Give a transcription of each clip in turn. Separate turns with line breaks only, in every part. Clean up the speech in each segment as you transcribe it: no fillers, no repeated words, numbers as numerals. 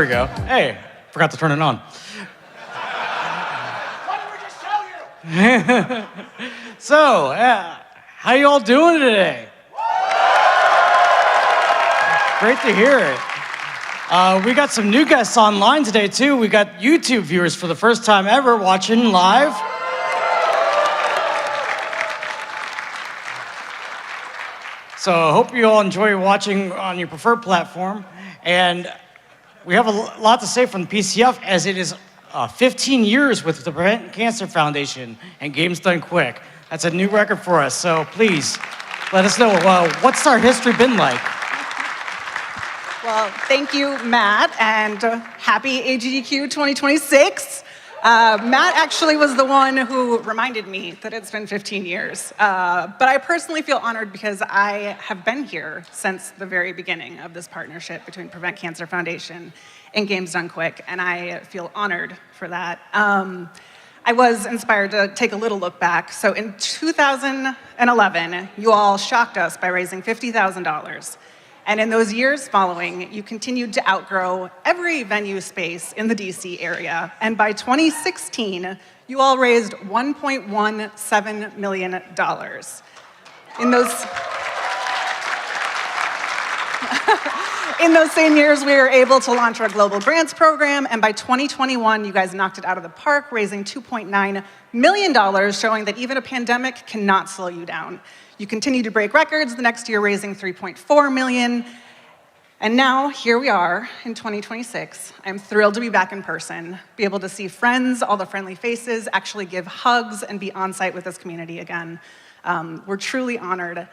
we go. Hey, forgot to turn it on.
What did we just show you?
So, how you all doing today? Great to hear it. We got some new guests online today, too. We got YouTube viewers for the first time ever watching live. So I hope you all enjoy watching on your preferred platform. And we have a lot to say from the PCF, as it is 15 years with the Prevent Cancer Foundation and Games Done Quick. That's a new record for us. So please, let us know, what's our history been like?
Well, thank you, Matt, and happy AGDQ 2026. Matt actually was the one who reminded me that it's been 15 years. But I personally feel honored because I have been here since the very beginning of this partnership between Prevent Cancer Foundation and Games Done Quick, and I feel honored for that. I was inspired to take a little look back. So in 2011, you all shocked us by raising $50,000. And in those years following, you continued to outgrow every venue space in the DC area. And by 2016, you all raised $1.17 million. In those same years, we were able to launch our global grants program, and by 2021, you guys knocked it out of the park, raising $2.9 million, showing that even a pandemic cannot slow you down. You continue to break records, the next year raising $3.4 million, and now here we are in 2026. I'm thrilled to be back in person, be able to see friends, all the friendly faces, actually give hugs, and be on site with this community again. We're truly honored.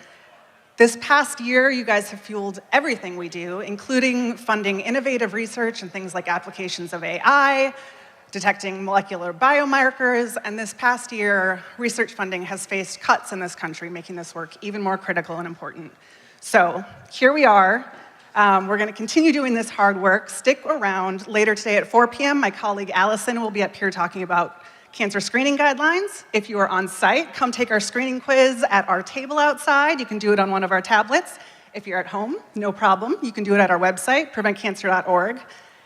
This past year, you guys have fueled everything we do, including funding innovative research and things like applications of AI, detecting molecular biomarkers, and this past year, research funding has faced cuts in this country, making this work even more critical and important. So here we are. We're gonna continue doing this hard work. Stick around. Later today at 4 p.m., my colleague Allison will be up here talking about cancer screening guidelines. If you are on site, come take our screening quiz at our table outside. You can do it on one of our tablets. If you're at home, no problem. You can do it at our website, preventcancer.org.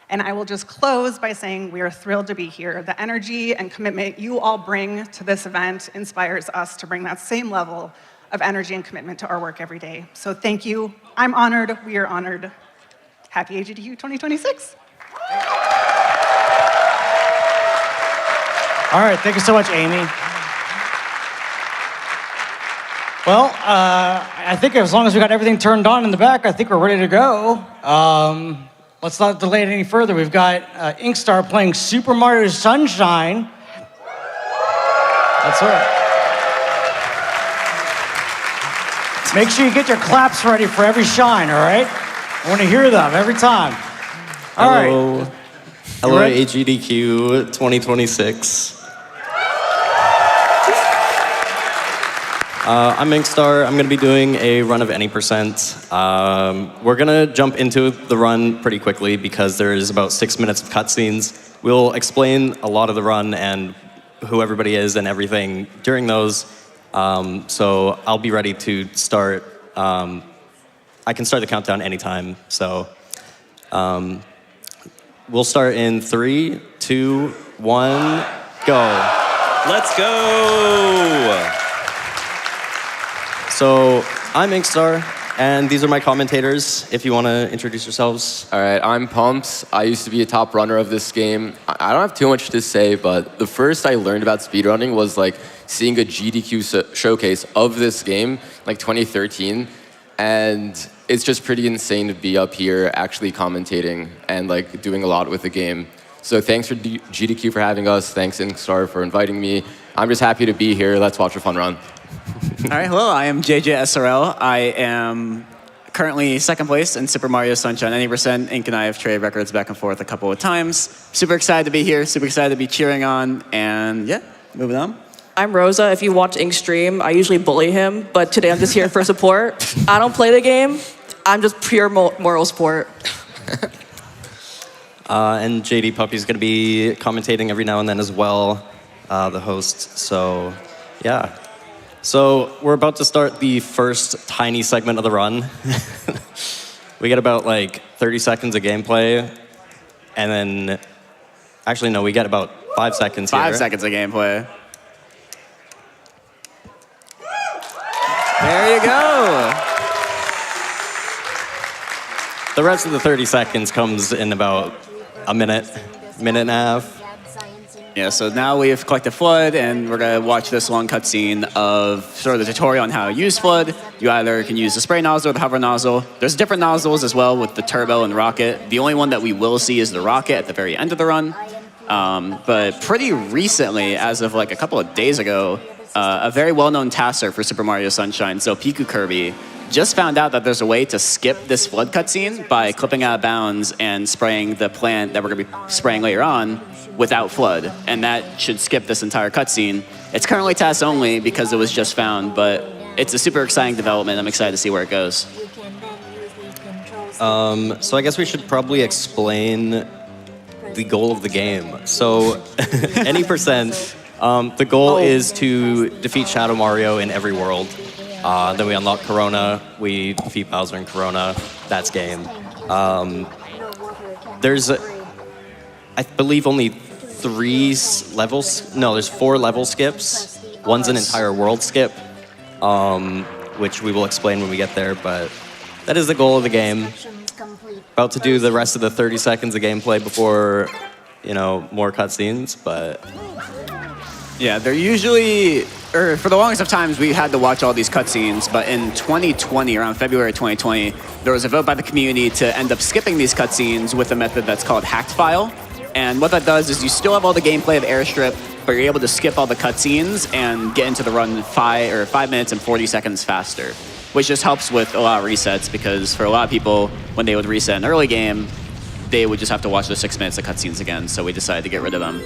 And I will just close by saying we are thrilled to be here. The energy and commitment you all bring to this event inspires us to bring that same level of energy and commitment to our work every day. So thank you. I'm honored. We are honored. Happy AGDQ 2026.
All right, thank you so much, Amy. Well, I think as long as we got everything turned on in the back, I think we're ready to go. Let's not delay it any further. We've got INKSTAR playing Super Mario Sunshine. That's right. Make sure you get your claps ready for every shine, all right? I want to hear them every time. All
Hello.
right.
Hello, AGDQ 2026. I'm INKSTAR. I'm going to be doing a run of any percent. We're going to jump into the run pretty quickly because there is about 6 minutes of cutscenes. We'll explain a lot of the run and who everybody is and everything during those. So I'll be ready to start. I can start the countdown anytime. So we'll start in 3, 2, 1, go.
Let's go!
So I'm INKSTAR, and these are my commentators, if you want to introduce yourselves.
All right, I'm Pumps. I used to be a top runner of this game. I don't have too much to say, but the first I learned about speedrunning was like seeing a GDQ showcase of this game, like 2013, and it's just pretty insane to be up here actually commentating and like doing a lot with the game. So thanks for GDQ for having us. Thanks INKSTAR for inviting me. I'm just happy to be here. Let's watch a fun run.
All right, hello, I am JJSRL. I am currently second place in Super Mario Sunshine 90%. Ink and I have traded records back and forth a couple of times. Super excited to be here, super excited to be cheering on, and yeah, moving on.
I'm Rosa. If you watch Ink stream, I usually bully him, but today I'm just here for support. I don't play the game. I'm just pure moral support.
And JD Puppy's going to be commentating every now and then as well, the host. So, yeah. So we're about to start the first tiny segment of the run. We get about like 30 seconds of gameplay. And then, actually, no, we get about 5 seconds here.
5 seconds of gameplay. There you go.
The rest of the 30 seconds comes in about a minute, minute and a half.
Yeah, so now we've collected Flood, and we're going to watch this long cutscene of sort of the tutorial on how to use Flood. You either can use the spray nozzle or the hover nozzle. There's different nozzles as well with the turbo and rocket. The only one that we will see is the rocket at the very end of the run. But pretty recently, as of like a couple of days ago, a very well-known taster for Super Mario Sunshine, Zopiku Kirby, just found out that there's a way to skip this Flood cutscene by clipping out of bounds and spraying the plant that we're going to be spraying later on without Flood. And that should skip this entire cutscene. It's currently task only because it was just found, but it's a super exciting development. I'm excited to see where it goes.
So I guess we should probably explain the goal of the game. So any percent, the goal is to defeat Shadow Mario in every world. Then we unlock Corona, we defeat Bowser in Corona, that's game. There's, I believe, only 3 levels, no, there's 4 level skips. One's an entire world skip, which we will explain when we get there, but that is the goal of the game. About to do the rest of the 30 seconds of gameplay before, you know, more cutscenes, but...
Yeah, they're usually, or for the longest of times, we had to watch all these cutscenes, but in 2020, around February 2020, there was a vote by the community to end up skipping these cutscenes with a method that's called hacked file. And what that does is you still have all the gameplay of Airstrip, but you're able to skip all the cutscenes and get into the run 5 minutes and 40 seconds faster, which just helps with a lot of resets, because for a lot of people, when they would reset an early game, they would just have to watch the 6 minutes of cutscenes again, so we decided to get rid of them.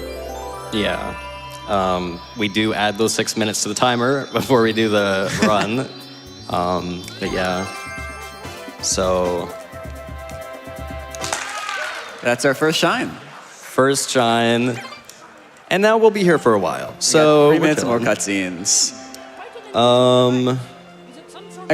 Yeah. We do add those 6 minutes to the timer before we do the run. But yeah, so.
That's our first shine.
First shine. And now we'll be here for a while. So
3 minutes more cutscenes. I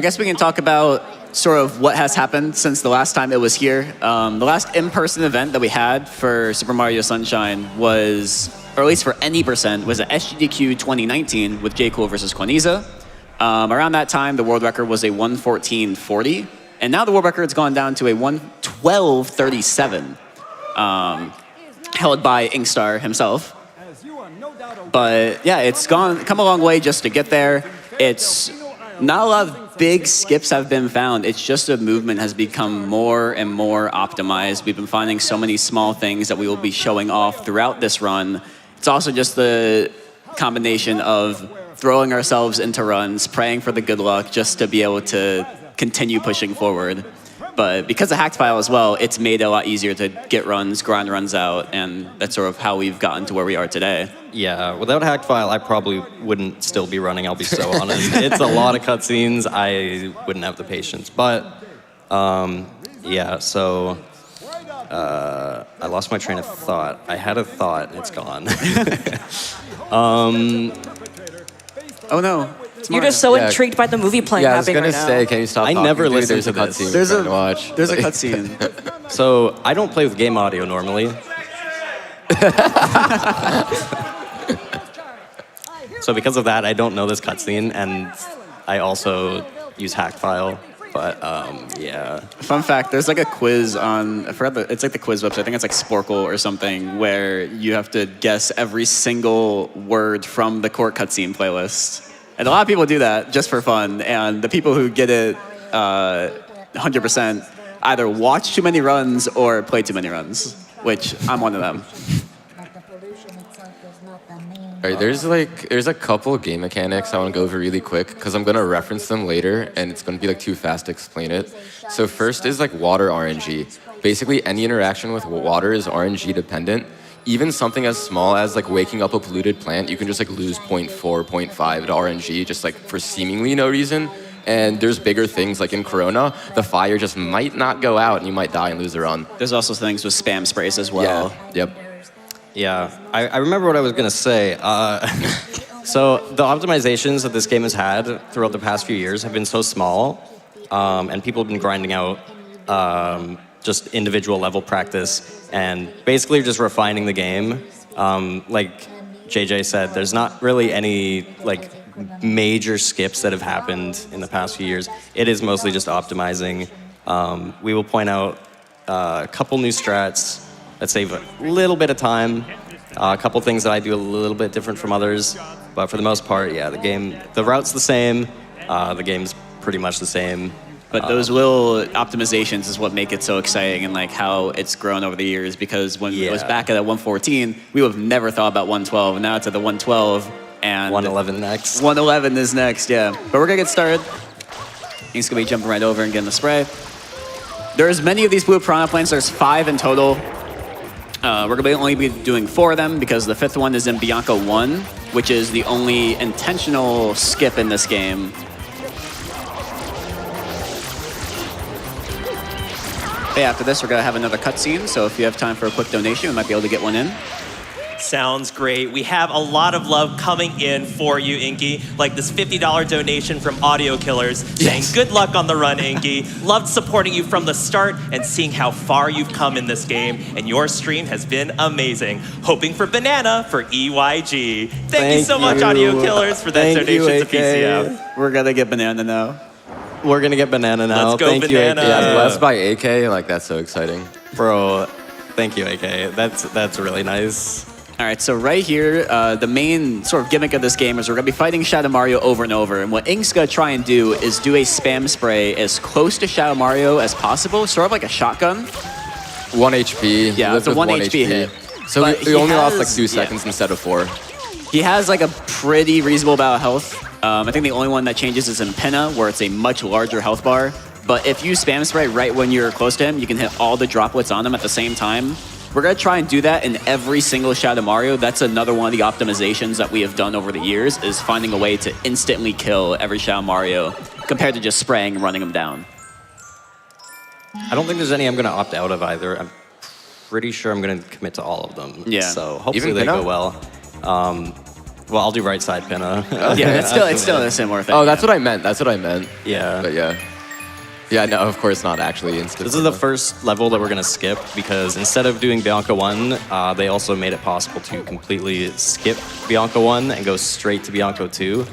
guess we can talk about sort of what has happened since the last time it was here. The last in-person event that we had for Super Mario Sunshine was, or at least for any percent, was at SGDQ 2019 with J. Cool versus Quaniza. Around that time, the world record was a 1:14.40, and now the world record's gone down to a 1:12.37, held by INKSTAR himself. But yeah, it's come a long way just to get there. It's not a lot of big skips have been found. It's just the movement has become more and more optimized. We've been finding so many small things that we will be showing off throughout this run. It's also just the combination of throwing ourselves into runs, praying for the good luck just to be able to continue pushing forward. But because of hacked file as well, it's made it a lot easier to get runs, grind runs out, and that's sort of how we've gotten to where we are today.
Yeah, without hacked file, I probably wouldn't still be running, I'll be so honest. It's a lot of cutscenes, I wouldn't have the patience. But, yeah, so I lost my train of thought. I had a thought, it's gone.
Oh no.
You're just so intrigued by the movie playing happening right now.
Yeah, I was gonna say, can you stop
I
talking,
never
dude?
listened
There's
to
a
this.
cutscene
There's
we're trying to watch.
There's a cutscene.
So, I don't play with game audio normally. So because of that, I don't know this cutscene, and I also use hacked file. But yeah.
Fun fact, there's like a quiz on, it's like the quiz website, I think it's like Sporkle or something, where you have to guess every single word from the court cutscene playlist. And a lot of people do that just for fun, and the people who get it 100% either watch too many runs or play too many runs, which I'm one of them.
All right, there's a couple of game mechanics I want to go over really quick because I'm going to reference them later and it's going to be like too fast to explain it. So first is like water RNG. Basically any interaction with water is RNG dependent. Even something as small as like waking up a polluted plant, you can just like lose 0.4, 0.5 to RNG just like for seemingly no reason. And there's bigger things like in Corona, the fire just might not go out and you might die and lose the run.
There's also things with spam sprays as well.
Yeah, yep.
Yeah, I remember what I was going to say. So the optimizations that this game has had throughout the past few years have been so small, and people have been grinding out just individual level practice, and basically just refining the game. Like JJ said, there's not really any like major skips that have happened in the past few years. It is mostly just optimizing. We will point out a couple new strats that save a little bit of time, a couple things that I do a little bit different from others, but for the most part, yeah, the route's the same, the game's pretty much the same.
But those little optimizations is what make it so exciting and like how it's grown over the years, because when it was back at 114, we would have never thought about 112, and now it's at the 112, and
111 next.
111 is next, yeah. But we're gonna get started. He's gonna be jumping right over and getting the spray. There's many of these blue piranha plants, there's 5 in total. We're gonna only be doing 4 of them because the 5th one is in Bianca 1, which is the only intentional skip in this game. Hey, after this, we're gonna have another cutscene, so if you have time for a quick donation, we might be able to get one in.
Sounds great. We have a lot of love coming in for you, Inky. Like this $50 donation from Audio Killers saying, good luck on the run, Inky. Loved supporting you from the start and seeing how far you've come in this game. And your stream has been amazing. Hoping for banana for EYG. Thank you so much, Audio Killers, for that donation to PCF.
We're gonna get banana now.
We're gonna get banana now.
Let's go
thank
banana.
you, AK.
Yeah, blessed by AK, like that's so exciting.
Bro, thank you, AK. That's really nice.
All right, so right here, the main sort of gimmick of this game is we're gonna be fighting Shadow Mario over and over. And what Ink's gonna try and do is do a spam spray as close to Shadow Mario as possible, sort of like a shotgun.
1 HP.
Yeah, it's a 1 HP hit.
So
But
we only lost like
has-
2 seconds instead of 4.
He has like a pretty reasonable amount of health. I think the only one that changes is in Pinna, where it's a much larger health bar. But if you spam spray right when you're close to him, you can hit all the droplets on him at the same time. We're gonna try and do that in every single Shadow Mario. That's another one of the optimizations that we have done over the years, is finding a way to instantly kill every Shadow Mario compared to just spraying and running them down.
I don't think there's any I'm gonna opt out of either. I'm pretty sure I'm gonna commit to all of them.
Yeah.
So hopefully
Even
they
Pinna?
go well. Well, I'll do right side Pinna.
Yeah, it's still a similar thing.
Oh, that's what I meant. That's what I meant.
Yeah.
But yeah. Yeah, no, of course not actually instant.
This is the first level that we're gonna skip because instead of doing Bianca 1, they also made it possible to completely skip Bianca 1 and go straight to Bianca 2.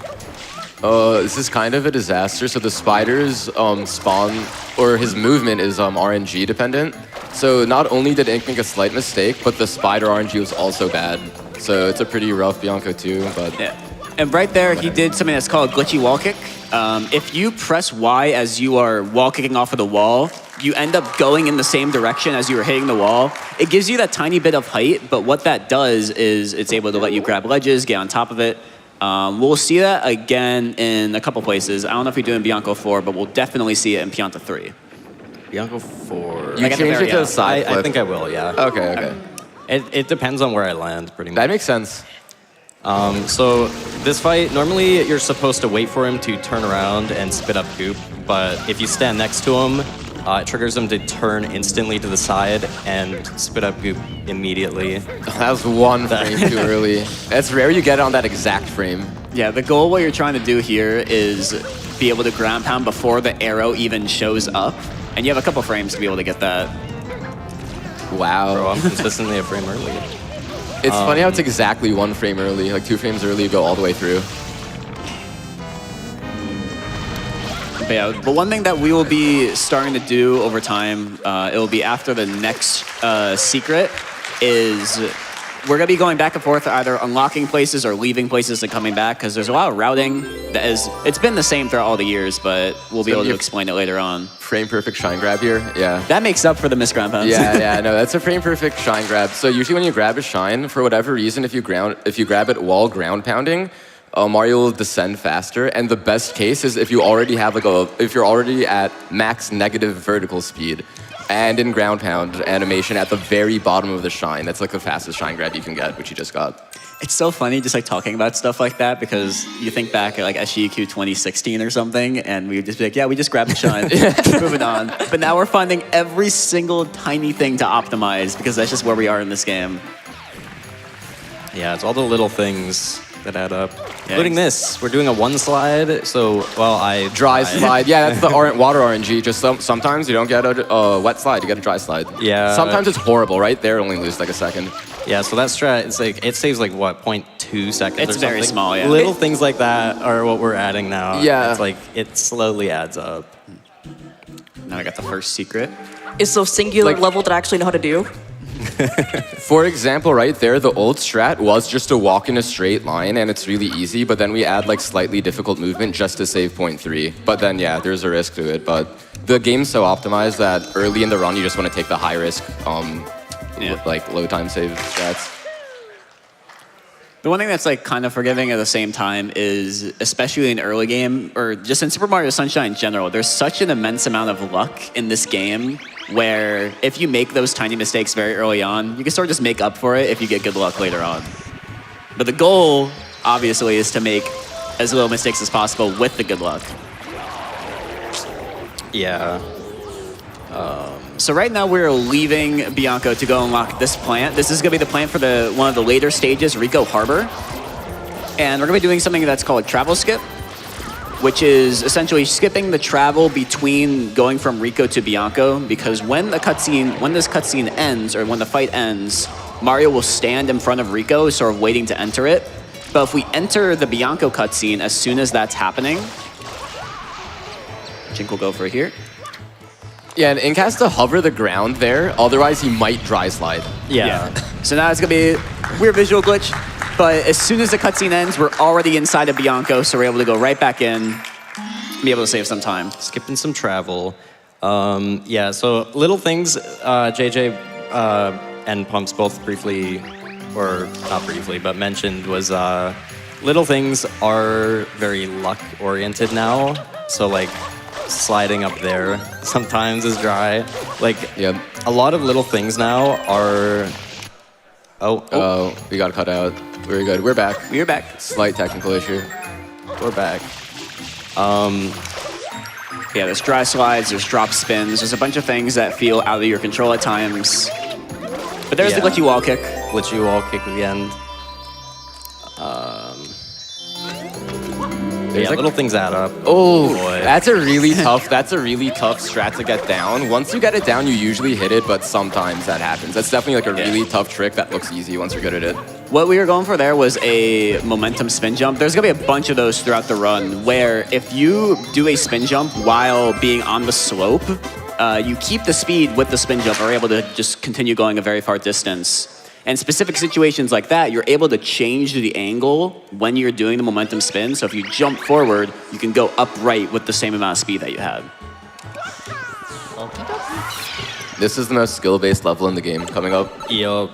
This is kind of a disaster. So the spiders spawn, or his movement is RNG dependent. So not only did Ink make a slight mistake, but the spider RNG was also bad. So it's a pretty rough Bianca 2, but...
Yeah. And right there, he did something that's called a glitchy wall kick. If you press Y as you are wall kicking off of the wall, you end up going in the same direction as you were hitting the wall. It gives you that tiny bit of height, but what that does is it's able to let you grab ledges, get on top of it. We'll see that again in a couple places. I don't know if we do in Bianco 4, but we'll definitely see it in Pianta 3.
Bianca 4.
You changed it to a side
I
flip.
think I will, yeah.
Okay.
It depends on where I land, pretty much.
That makes sense.
So this fight, normally you're supposed to wait for him to turn around and spit up goop, but if you stand next to him, it triggers him to turn instantly to the side and spit up goop immediately.
That was 1 frame too early. It's rare you get it on that exact frame.
Yeah, the goal, what you're trying to do here is be able to ground pound before the arrow even shows up. And you have a couple frames to be able to get that.
Wow.
Bro, I'm consistently a frame early.
It's funny how it's exactly 1 frame early. Like 2 frames early, you go all the way through.
But yeah, but one thing that we will be starting to do over time, it will be after the next secret, is we're going to be going back and forth, either unlocking places or leaving places and coming back, because there's a lot of routing that is, it's been the same throughout all the years, but we'll be able to explain it later on.
Frame perfect shine grab here. Yeah.
That makes up for the missed ground pounds.
Yeah, no, that's a frame perfect shine grab. So usually when you grab a shine, for whatever reason, if you grab it while ground pounding, Mario will descend faster. And the best case is if you already have if you're already at max negative vertical speed, and in ground pound animation at the very bottom of the shine. That's like the fastest shine grab you can get, which you just got.
It's so funny just like talking about stuff like that, because you think back at like SGDQ 2016 or something, and we would just be like, yeah, we just grabbed the shine, moving on. But now we're finding every single tiny thing to optimize, because that's just where we are in this game.
Yeah, it's all the little things that add up. Including this. We're doing a one slide, so, well, I...
Dry slide. Yeah, that's the water RNG. Just sometimes you don't get a wet slide, you get a dry slide.
Yeah.
Sometimes it's horrible, right? There only lose like a second.
Yeah, so that strat, it's like, it saves like, what, 0.2 seconds
It's
or something?
very small, yeah.
Little things like that are what we're adding now.
Yeah.
It's like, it slowly adds up.
Now I got the first secret.
It's so singular
Like-
level that I actually know how to do.
For example, right there, the old strat was just to walk in a straight line, and it's really easy, but then we add like slightly difficult movement just to save 0.3. But then, yeah, there's a risk to it. But the game's so optimized that early in the run, you just want to take the high risk, like low time save strats.
The one thing that's like kind of forgiving at the same time is, especially in early game, or just in Super Mario Sunshine in general, there's such an immense amount of luck in this game where if you make those tiny mistakes very early on, you can sort of just make up for it if you get good luck later on. But the goal, obviously, is to make as little mistakes as possible with the good luck.
Yeah.
So right now we're leaving Bianco to go unlock this plant. This is going to be the plant for one of the later stages, Rico Harbor. And we're going to be doing something that's called travel skip, which is essentially skipping the travel between going from Rico to Bianco, because when this cutscene ends, or when the fight ends, Mario will stand in front of Rico, sort of waiting to enter it. But if we enter the Bianco cutscene as soon as that's happening, Jink will go for here.
Yeah, and Ink has to hover the ground there, otherwise he might dry slide.
Yeah.
So now it's gonna be a weird visual glitch, but as soon as the cutscene ends, we're already inside of Bianco, so we're able to go right back in, be able to save some time.
Skipping some travel. Yeah, so little things, JJ and Pumps both briefly, or not briefly, but mentioned was little things are very luck-oriented now. So like sliding up there sometimes is dry. Like a lot of little things now are... Oh,
we got cut out. Very good. We're back.
We're back.
Slight technical issue.
We're back.
Yeah, there's dry slides, there's drop spins, there's a bunch of things that feel out of your control at times. But there's the glitchy wall kick.
Glitchy wall kick at the end. Yeah,
like
little things add up.
Oh,
boy.
that's a really tough strat to get down. Once you get it down, you usually hit it, but sometimes that happens. That's definitely like a really tough trick that looks easy once you're good at it.
What we were going for there was a momentum spin jump. There's gonna be a bunch of those throughout the run where if you do a spin jump while being on the slope, you keep the speed with the spin jump, or are able to just continue going a very far distance. And specific situations like that, you're able to change the angle when you're doing the momentum spin. So if you jump forward, you can go upright with the same amount of speed that you had.
This is the most skill-based level in the game coming up.
Yup.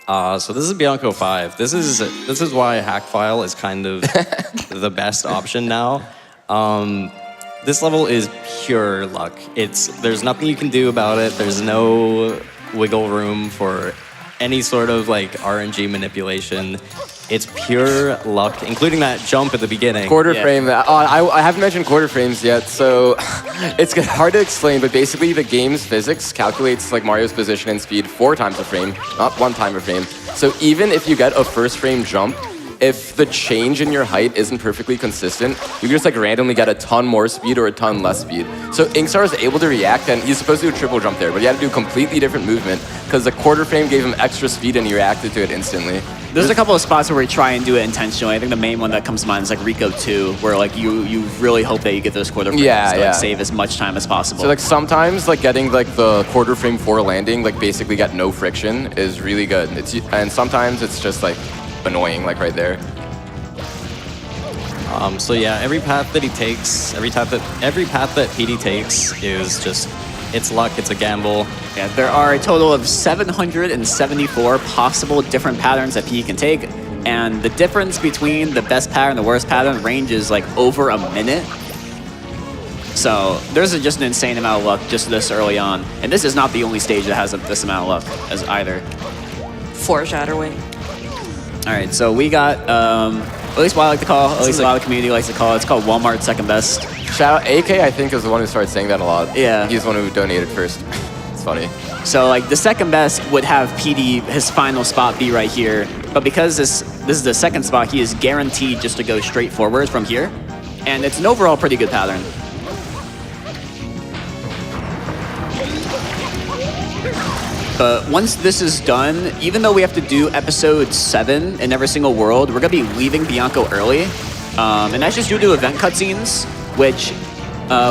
So this is Bianco 5. This is why hack file is kind of the best option now. This level is pure luck. There's nothing you can do about it. There's no wiggle room for any sort of like RNG manipulation. It's pure luck, including that jump at the beginning.
Quarter frame. I haven't mentioned quarter frames yet, so it's hard to explain, but basically the game's physics calculates like Mario's position and speed 4 times a frame, not 1 time a frame. So even if you get a first frame jump, if the change in your height isn't perfectly consistent, you can just like randomly get a ton more speed or a ton less speed. So INKSTAR is able to react, and he's supposed to do a triple jump there, but he had to do a completely different movement because the quarter frame gave him extra speed and he reacted to it instantly.
There's a couple of spots where we try and do it intentionally. I think the main one that comes to mind is like Rico 2, where like you really hope that you get those quarter frames to like save as much time as possible.
So like sometimes like getting like the quarter frame 4 landing, like basically get no friction is really good. And sometimes it's just like annoying, like right there.
So yeah, every path that he takes, every path that PD takes is just, it's luck, it's a gamble.
Yeah, there are a total of 774 possible different patterns that PD can take, and the difference between the best pattern and the worst pattern ranges like over a minute. So there's just an insane amount of luck just this early on, and this is not the only stage that has this amount of luck as either.
Foreshadowing.
All right, so we got, at least what I like to call, at least a lot of the community likes to call, it's called Walmart second best.
Shout out, AK I think is the one who started saying that a lot.
Yeah.
He's the one who donated first. That's funny.
So like the second best would have PD his final spot be right here, but because this is the second spot, he is guaranteed just to go straight forward from here, and it's an overall pretty good pattern. But once this is done, even though we have to do episode 7 in every single world, we're gonna be leaving Bianco early, and that's just due to event cutscenes, which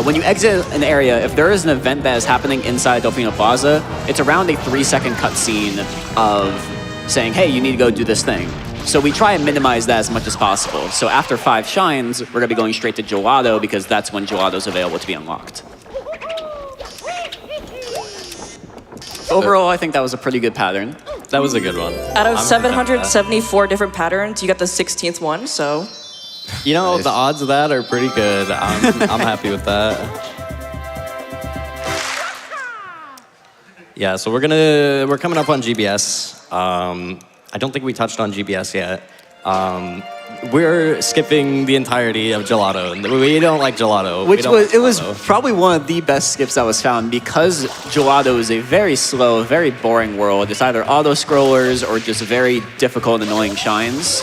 when you exit an area, if there is an event that is happening inside Delfino Plaza, it's around a 3-second cutscene of saying, hey, you need to go do this thing. So we try and minimize that as much as possible. So after 5 shines, we're gonna be going straight to Gelato because that's when Gelato's available to be unlocked. Overall, I think that was a pretty good pattern.
That was a good one.
Out of
I'm
774 different patterns, you got the 16th one, so.
You know,
Nice.
the odds of that are pretty good. I'm happy with that. Yeah, so we're coming up on GBS. I don't think we touched on GBS yet. We're skipping the entirety of Gelato. We don't like Gelato.
Which was probably one of the best skips that was found because Gelato is a very slow, very boring world. It's either auto scrollers or just very difficult, annoying shines.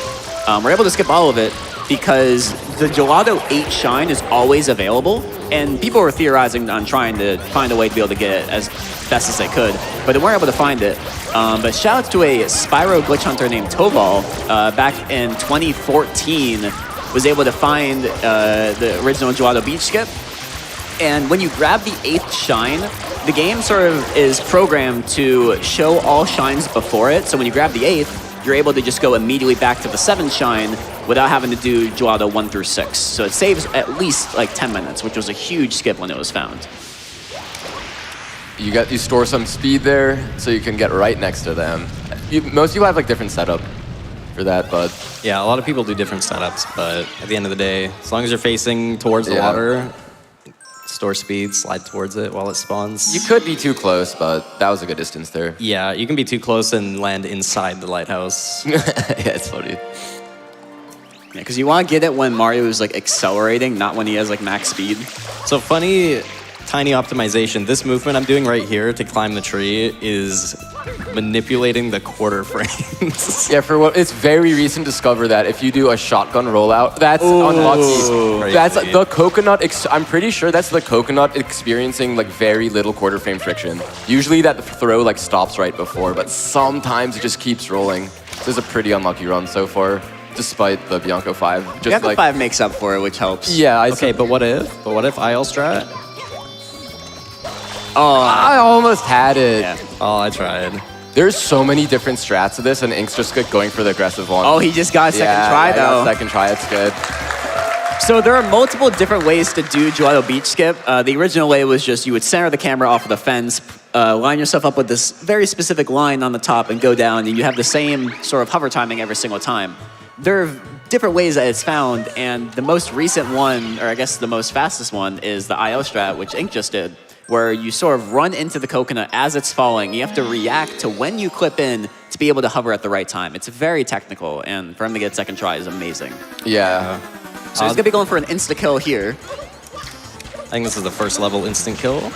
We're able to skip all of it because the Gelato 8 shine is always available, and people were theorizing on trying to find a way to be able to get it as best as they could, but they weren't able to find it. But shout out to a Spyro glitch hunter named Toval back in 2014 was able to find the original Gelato beach skip. And when you grab the 8th shine, the game sort of is programmed to show all shines before it. So when you grab the 8th, you're able to just go immediately back to the 7th shine without having to do Gelato 1 through 6. So it saves at least like 10 minutes, which was a huge skip when it was found.
You store some speed there, so you can get right next to them. Most people have like different setup for that, but
Yeah, a lot of people do different setups, but at the end of the day, as long as you're facing towards the water, store speed, slide towards it while it spawns.
you could be too close, but that was a good distance there.
Yeah, you can be too close and land inside the lighthouse.
Yeah, it's funny.
Yeah, because you want to get it when Mario is like accelerating, not when he has like max speed.
So funny, tiny optimization. This movement I'm doing right here to climb the tree is manipulating the quarter frames.
Yeah, it's very recent to discover that if you do a shotgun rollout, that's unlucky. That's
Crazy.
the coconut. I'm pretty sure that's the coconut experiencing like very little quarter frame friction. Usually that throw like stops right before, but sometimes it just keeps rolling. This is a pretty unlucky run so far, despite the Bianco 5. Just
Bianco
like
5 makes up for it, which helps.
yeah,
Okay, but what if IL strat?
I almost had it.
Yeah.
Oh, I tried.
There's so many different strats to this, and Ink's just going for the aggressive one.
Oh, he just got a second try though.
Second try, it's good.
So there are multiple different ways to do Gelato Beach Skip. The original way was just you would center the camera off of the fence, line yourself up with this very specific line on the top and go down, and you have the same sort of hover timing every single time. There are different ways that it's found, and the most recent one, or I guess the most fastest one, is the IO strat, which Ink just did, where you sort of run into the coconut as it's falling. You have to react to when you clip in to be able to hover at the right time. It's very technical, and for him to get second try is amazing.
Yeah.
So he's gonna be going for an insta-kill here.
I think this is the first level instant kill.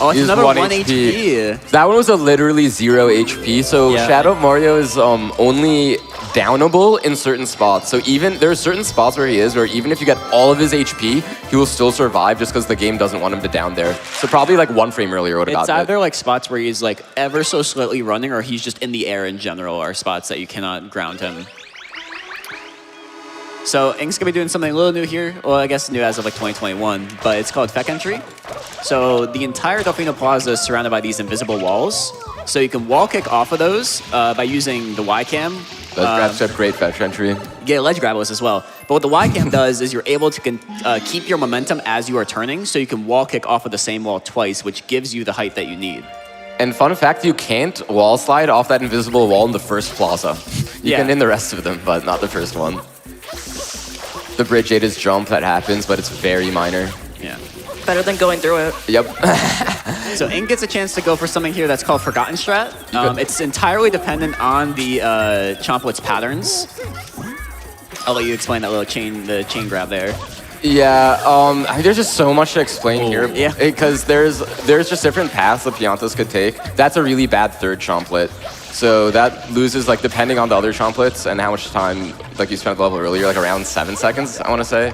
Oh, it's
He's
another
1
1 HP.
That one was a literally 0 HP, so
Yeah.
Shadow Mario is only downable in certain spots. So there are certain spots where he is, where even if you get all of his HP, he will still survive just because the game doesn't want him to down there. So probably like 1 frame earlier would have
It's
gotten
either
it.
like spots where he's like ever so slightly running, or he's just in the air in general, are spots that you cannot ground him. So Ink's gonna be doing something a little new here. Well, I guess new as of like 2021, but it's called Feck Entry. So the entire Delfino Plaza is surrounded by these invisible walls. So you can wall kick off of those by using the Y-cam.
That's a great fetch entry.
You get ledge grabbles as well. But what the Y-cam does is you're able to keep your momentum as you are turning, so you can wall kick off of the same wall twice, which gives you the height that you need.
And fun fact, you can't wall slide off that invisible wall in the first plaza. You
Yeah.
can in the rest of them, but not the first one. The bridge 8 is jump that happens, but it's very minor.
Yeah.
Better than going through it.
Yep.
So Ink gets a chance to go for something here that's called Forgotten Strat. It's entirely dependent on the Chomplet's patterns. I'll let you explain that little chain grab there.
Yeah, I think there's just so much to explain here.
Yeah.
Because there's just different paths the Piantas could take. That's a really bad third chomplet. So that loses, like, depending on the other chomplets and how much time, like, you spent the level earlier, like around 7 seconds, I want to say.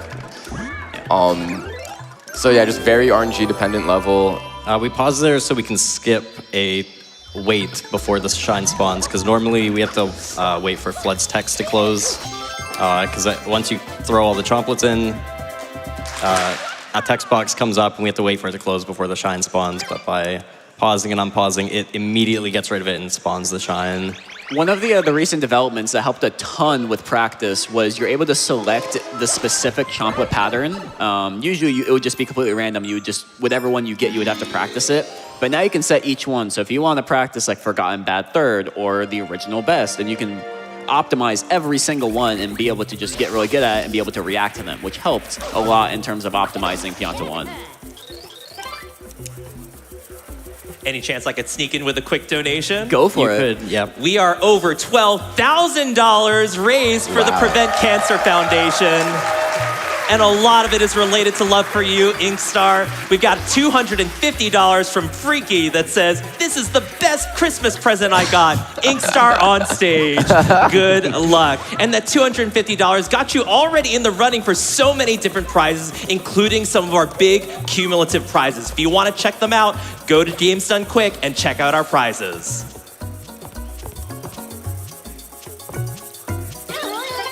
So yeah, just very RNG dependent level.
We pause there so we can skip a wait before the shine spawns, because normally we have to wait for Flood's text to close. Because once you throw all the chomplets in, a text box comes up and we have to wait for it to close before the shine spawns. But by pausing and unpausing, it immediately gets rid of it and spawns the shine.
One of the recent developments that helped a ton with practice was you're able to select the specific chomplet pattern. Usually it would just be completely random. You would just, whatever one you get, you would have to practice it. But now you can set each one. So if you want to practice like Forgotten Bad Third or the original best, then you can optimize every single one and be able to just get really good at it and be able to react to them, which helped a lot in terms of optimizing Pianta 1.
Any chance I could sneak in with a quick donation?
Go for it.
You could, yep.
We are over $12,000 raised for the Prevent Cancer Foundation. And a lot of it is related to love for you, INKSTAR. We've got $250 from Freaky that says, "This is the best Christmas present I got. INKSTAR on stage. Good luck." And that $250 got you already in the running for so many different prizes, including some of our big cumulative prizes. If you want to check them out, go to Games Done Quick and check out our prizes.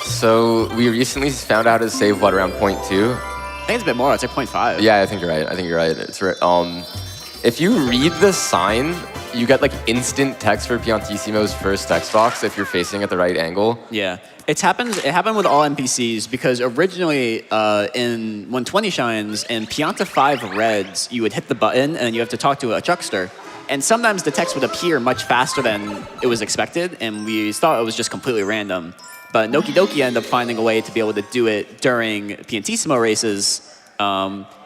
So we recently found out how to save what, around 0.2?
I think it's a bit more. It's like 0.5.
Yeah, I think you're right. It's right. If you read the sign, you get like instant text for Piantissimo's first text box if you're facing at the right angle.
Yeah. It happened with all NPCs because originally in 120 shines and Pianta 5 reds, you would hit the button and you have to talk to a Chuckster. And sometimes the text would appear much faster than it was expected, and we thought it was just completely random. But Noki Doki ended up finding a way to be able to do it during Piantissimo races.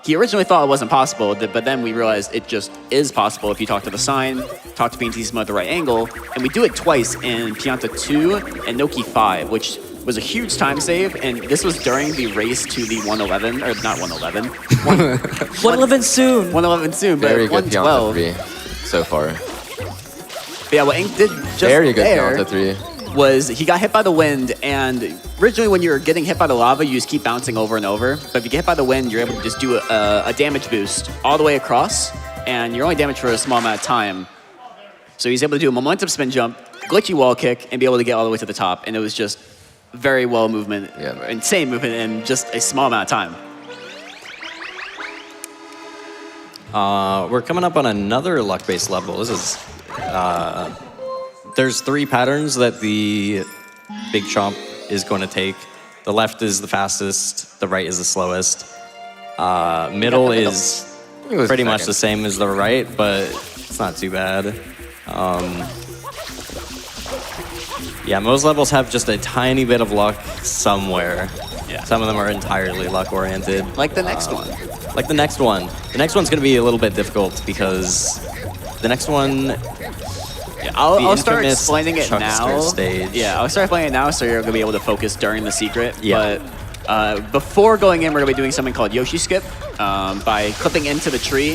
He originally thought it wasn't possible, but then we realized it just is possible if you talk to the sign, talk to Piantissimo at the right angle, and we do it twice in Pianta 2 and Noki 5, which was a huge time save, and this was during the race to the 111, or not 111.
111 soon.
111 soon, but
Very good Pianta
112.
3 so far.
But yeah, what Ink did just
Very good
there
Pianta 3.
was he got hit by the wind, and originally when you're getting hit by the lava, you just keep bouncing over and over. But if you get hit by the wind, you're able to just do a damage boost all the way across, and you're only damaged for a small amount of time. So he's able to do a momentum spin jump, glitchy wall kick, and be able to get all the way to the top. And it was just very well movement, insane movement in just a small amount of time.
We're coming up on another luck-based level. This is there's 3 patterns that the big chomp is going to take. The left is the fastest, the right is the slowest. Middle is pretty much the same as the right, but it's not too bad. Yeah, most levels have just a tiny bit of luck somewhere.
Yeah.
Some of them are entirely luck-oriented.
Like the next one.
Like the next one. The next one's going to be a little bit difficult because the next one...
I'll start explaining it now.
Stage.
Yeah, I'll start explaining it now so you're going to be able to focus during the secret.
Yeah.
But before going in, we're going to be doing something called Yoshi Skip by clipping into the tree.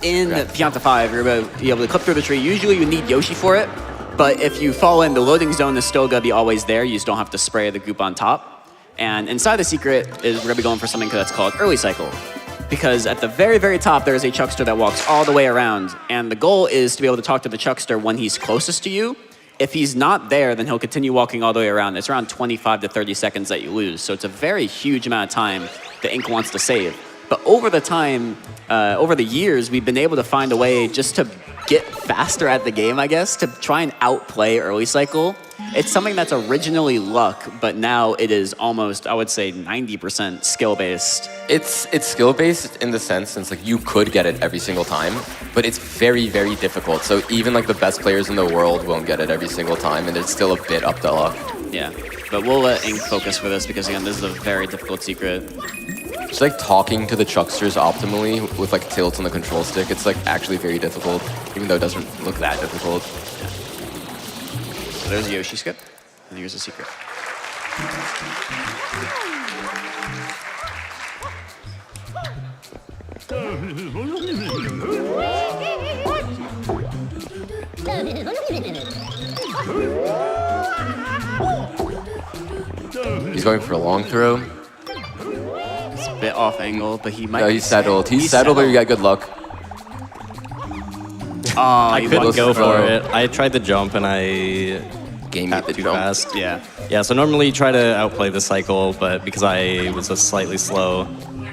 In Pianta 5, you're going to be able to clip through the tree. Usually you need Yoshi for it, but if you fall in, the loading zone is still going to be always there. You just don't have to spray the goop on top. And inside the secret is we're going to be going for something that's called Early Cycle. Because at the very, very top, there is a Chuckster that walks all the way around. And the goal is to be able to talk to the Chuckster when he's closest to you. If he's not there, then he'll continue walking all the way around. It's around 25 to 30 seconds that you lose. So it's a very huge amount of time that Ink wants to save. But over the time, over the years, we've been able to find a way just to get faster at the game, I guess, to try and outplay Early Cycle. It's something that's originally luck, but now it is almost, I would say, 90% skill-based.
It's skill-based in the sense like you could get it every single time, but it's very, very difficult. So even like the best players in the world won't get it every single time, and it's still a bit up to luck.
Yeah, but we'll let Ink focus for this because, again, this is a very difficult secret.
Just like talking to the Chucksters optimally with like tilt on the control stick, it's like actually very difficult, even though it doesn't look that difficult.
So there's a Yoshi Skip, and here's the secret.
He's going for a long throw.
It's a bit off angle, but he might.
No,
be
he's settled. He's settled, but you got good luck.
Oh,
I couldn't go for it. I tried to jump and I
Game
tapped
the
too
jump.
fast.
Yeah.
Yeah, so normally try to outplay the cycle, but because I was just slightly slow,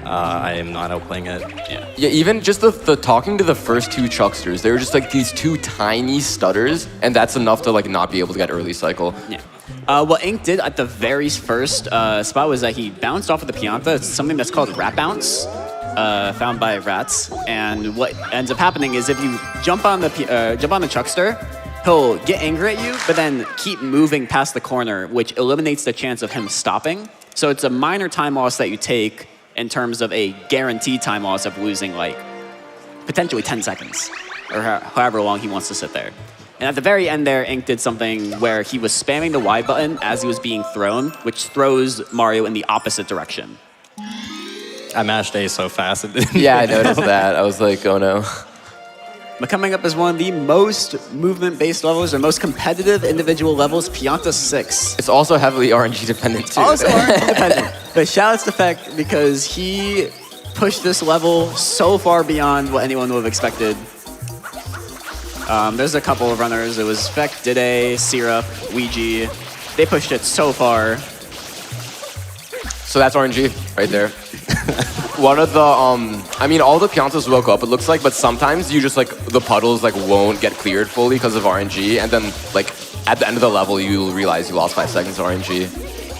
I am not outplaying it. Yeah.
Yeah, even just the talking to the first two chucksters, they were just like these two tiny stutters, and that's enough to like not be able to get early cycle.
Yeah. What Ink did at the very first spot was that he bounced off of the Pianta. It's something that's called rat bounce, found by rats. And what ends up happening is if you jump on the chuckster, he'll get angry at you, but then keep moving past the corner, which eliminates the chance of him stopping. So it's a minor time loss that you take in terms of a guaranteed time loss of losing like potentially 10 seconds or however long he wants to sit there. And at the very end there, Ink did something where he was spamming the Y button as he was being thrown, which throws Mario in the opposite direction.
I mashed A so fast. It didn't
Yeah, I noticed that. I was like, oh no.
But coming up is one of the most movement-based levels or most competitive individual levels, Pianta 6.
It's also heavily RNG dependent too.
Also RNG dependent. But shout outs to Feck because he pushed this level so far beyond what anyone would have expected. There's a couple of runners. It was Feck, Dide, Syrup, Ouija. They pushed it so far.
So that's RNG right there. One of the, I mean, all the Piantas woke up, it looks like, but sometimes you just like, the puddles like won't get cleared fully because of RNG, and then like, at the end of the level, you'll realize you lost 5 seconds of RNG.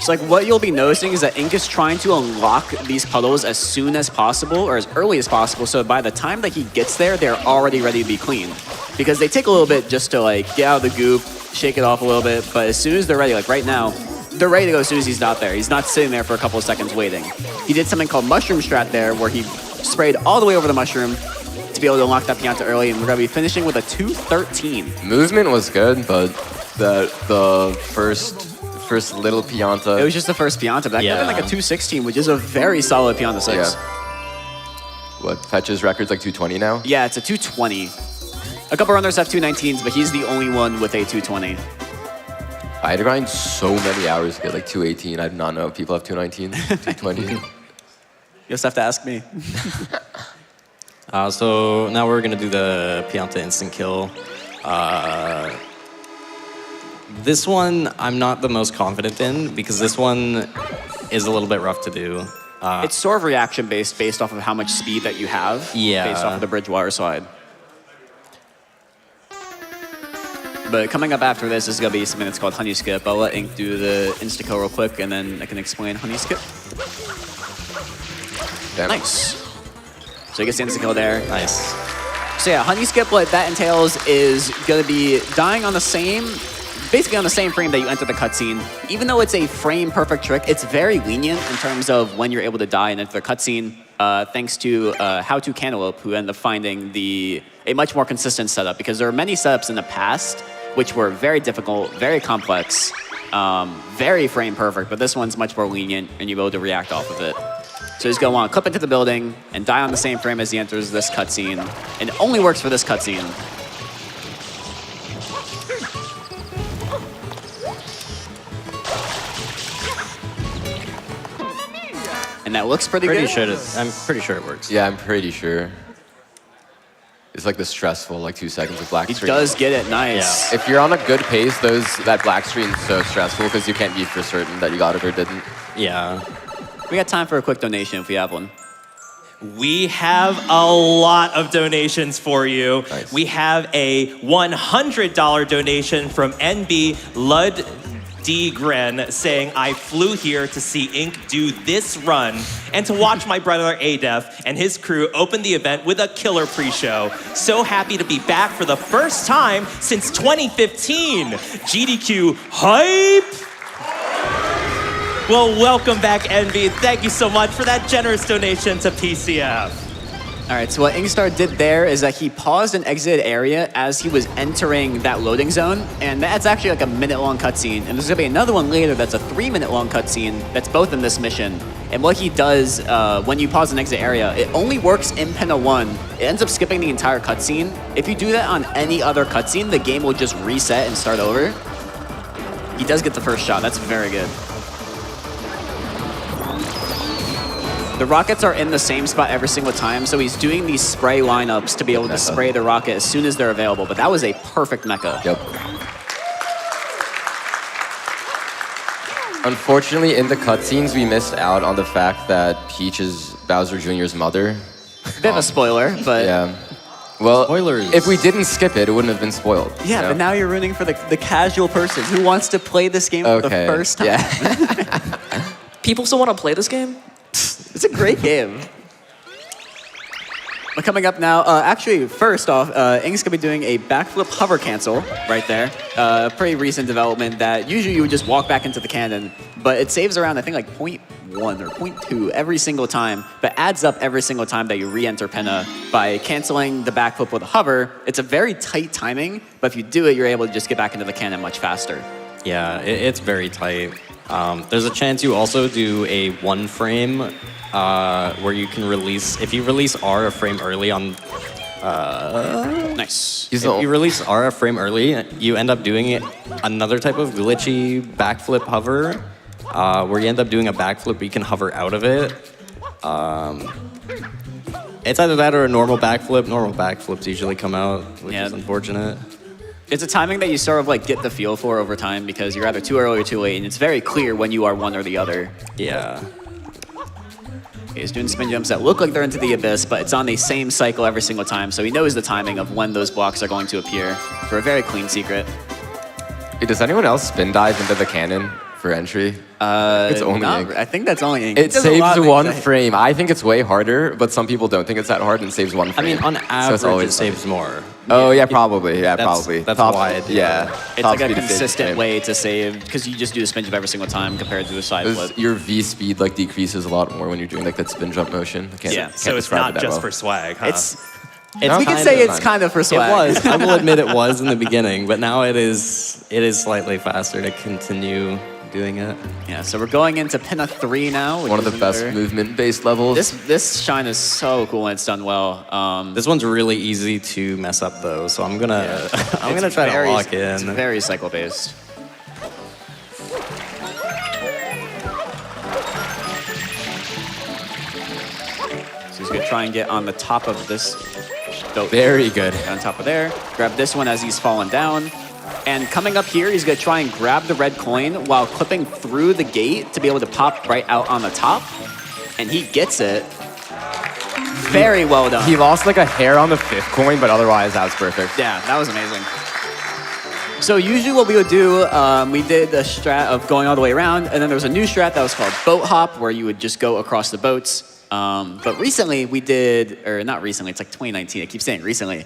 So like what you'll be noticing is that Ink is trying to unlock these puddles as soon as possible or as early as possible, so by the time that he gets there, they're already ready to be cleaned. Because they take a little bit just to like get out of the goop, shake it off a little bit, but as soon as they're ready, like right now, they're ready to go as soon as he's not there. He's not sitting there for a couple of seconds waiting. He did something called mushroom strat there where he sprayed all the way over the mushroom to be able to unlock that Pianta early, and we're going to be finishing with a 213.
Movement was good, but the first little Pianta.
It was just the first Pianta, but that could have been like a 216, which is a very solid Pianta 6.
Yeah. What, Fetch's record's like 220 now?
Yeah, it's a 220. A couple runners have 219s, but he's the only one with a 220.
I had to grind so many hours to get like 218. I did not know if people have 219, 220.
You just have to ask me.
So now we're gonna do the Pianta instant kill. This one I'm not the most confident in because this one is a little bit rough to do.
It's sort of reaction based off of how much speed that you have.
Yeah.
Based off of the bridge wire slide. But coming up after this is going to be something that's called Honey Skip. I'll let Ink do the insta-kill real quick, and then I can explain Honey Skip.
Damn.
Nice. So he gets the insta-kill there.
Nice.
So yeah, Honey Skip, what that entails is going to be dying on the same, basically on the same frame that you enter the cutscene. Even though it's a frame-perfect trick, it's very lenient in terms of when you're able to die and enter the cutscene, thanks to How To Cantaloupe, who ended up finding a much more consistent setup, because there are many setups in the past which were very difficult, very complex, very frame perfect, but this one's much more lenient and you're able to react off of it. So he's gonna want to clip into the building and die on the same frame as he enters this cutscene, and it only works for this cutscene. And that looks pretty good.
I'm pretty sure it works.
Yeah, I'm pretty sure. It's like the stressful like 2 seconds of black
He
screen.
does get it nice.
If you're on a good pace, that black screen's so stressful because you can't be for certain that you got it or didn't.
Yeah.
We got time for a quick donation if we have one.
We have a lot of donations for you.
Nice.
We have a $100 donation from NB Lud D. Gren saying, I flew here to see Ink do this run and to watch my brother AGDQ and his crew open the event with a killer pre-show. So happy to be back for the first time since 2015. GDQ hype! Well, welcome back, NB. Thank you so much for that generous donation to PCF.
All right, so what INKSTAR did there is that he paused and exited area as he was entering that loading zone, and that's actually like a minute-long cutscene. And there's gonna be another one later that's a 3-minute-long cutscene that's both in this mission. And what he does when you pause and exit area, it only works in Pinna 1. It ends up skipping the entire cutscene. If you do that on any other cutscene, the game will just reset and start over. He does get the first shot. That's very good. The rockets are in the same spot every single time, so he's doing these spray lineups to be able to spray the rocket as soon as they're available. But that was a perfect mecha.
Yep. Unfortunately, in the cutscenes, we missed out on the fact that Peach is Bowser Jr.'s mother.
Bit of a spoiler, but
Yeah. Well,
Spoilers.
if we didn't skip it, it wouldn't have been spoiled.
yeah,
you know?
but now you're ruining for the casual person who wants to play this game for the first time.
Yeah.
People still want to play this game?
It's a great game. But coming up now, actually, first off, Ink's gonna be doing a backflip hover cancel right there. Pretty recent development that usually you would just walk back into the cannon, but it saves around, I think, like 0.1 or 0.2 every single time, but adds up every single time that you re-enter Pinna by canceling the backflip with a hover. It's a very tight timing, but if you do it, you're able to just get back into the cannon much faster.
Yeah, it's very tight. There's a chance you also do a 1 frame where you can release, if you release R a frame early on,
Nice.
if you release R a frame early, you end up doing another type of glitchy backflip hover, where you end up doing a backflip, but you can hover out of it. It's either that or a normal backflip. Normal backflips usually come out, which is unfortunate.
It's a timing that you sort of like get the feel for over time because you're either too early or too late, and it's very clear when you are one or the other.
Yeah.
Okay, he's doing spin jumps that look like they're into the abyss, but it's on the same cycle every single time, so he knows the timing of when those blocks are going to appear for a very clean secret.
Hey, does anyone else spin dive into the cannon for entry? It's only Ink.
I think that's only Ink.
It
does a lot
saves
of
one
things.
frame. I think it's way harder, but some people don't think it's that hard and saves one
I
frame.
mean, on
So it's
average,
always
it saves more.
Oh, yeah, probably. Yeah,
That's-
probably.
that's
Top-
why I do
Yeah.
it.
It's
top
like a
speed saves
consistent
frame.
way to save because you just do the spin jump every single time compared to a side
Because
flip.
your V speed like decreases a lot more when you're doing like that spin jump motion. I can't,
Yeah,
can't
So it's
describe
not
it that
just
well.
for swag, huh?
It's
It's
we can
kind
say
of-
it's kind of for
It
swag.
was. I will admit it was in the beginning, but now it is slightly faster to continue doing it.
Yeah, so we're going into Pinna 3 now. Which
One of
is
the best
another-
movement-based levels.
This shine is so cool and it's done well.
This one's really easy to mess up though, so I'm gonna I'm gonna try to lock
It's
in.
very cycle based. So he's gonna try and get on the top of this.
Very good.
On top of there. Grab this one as he's falling down. And coming up here, he's gonna try and grab the red coin while clipping through the gate to be able to pop right out on the top. And he gets it. Very well done.
He lost like a hair on the 5th coin, but otherwise that was perfect.
Yeah, that was amazing. So usually what we would do, we did the strat of going all the way around, and then there was a new strat that was called boat hop, where you would just go across the boats. But recently we did, or not recently, it's like 2019, I keep saying recently.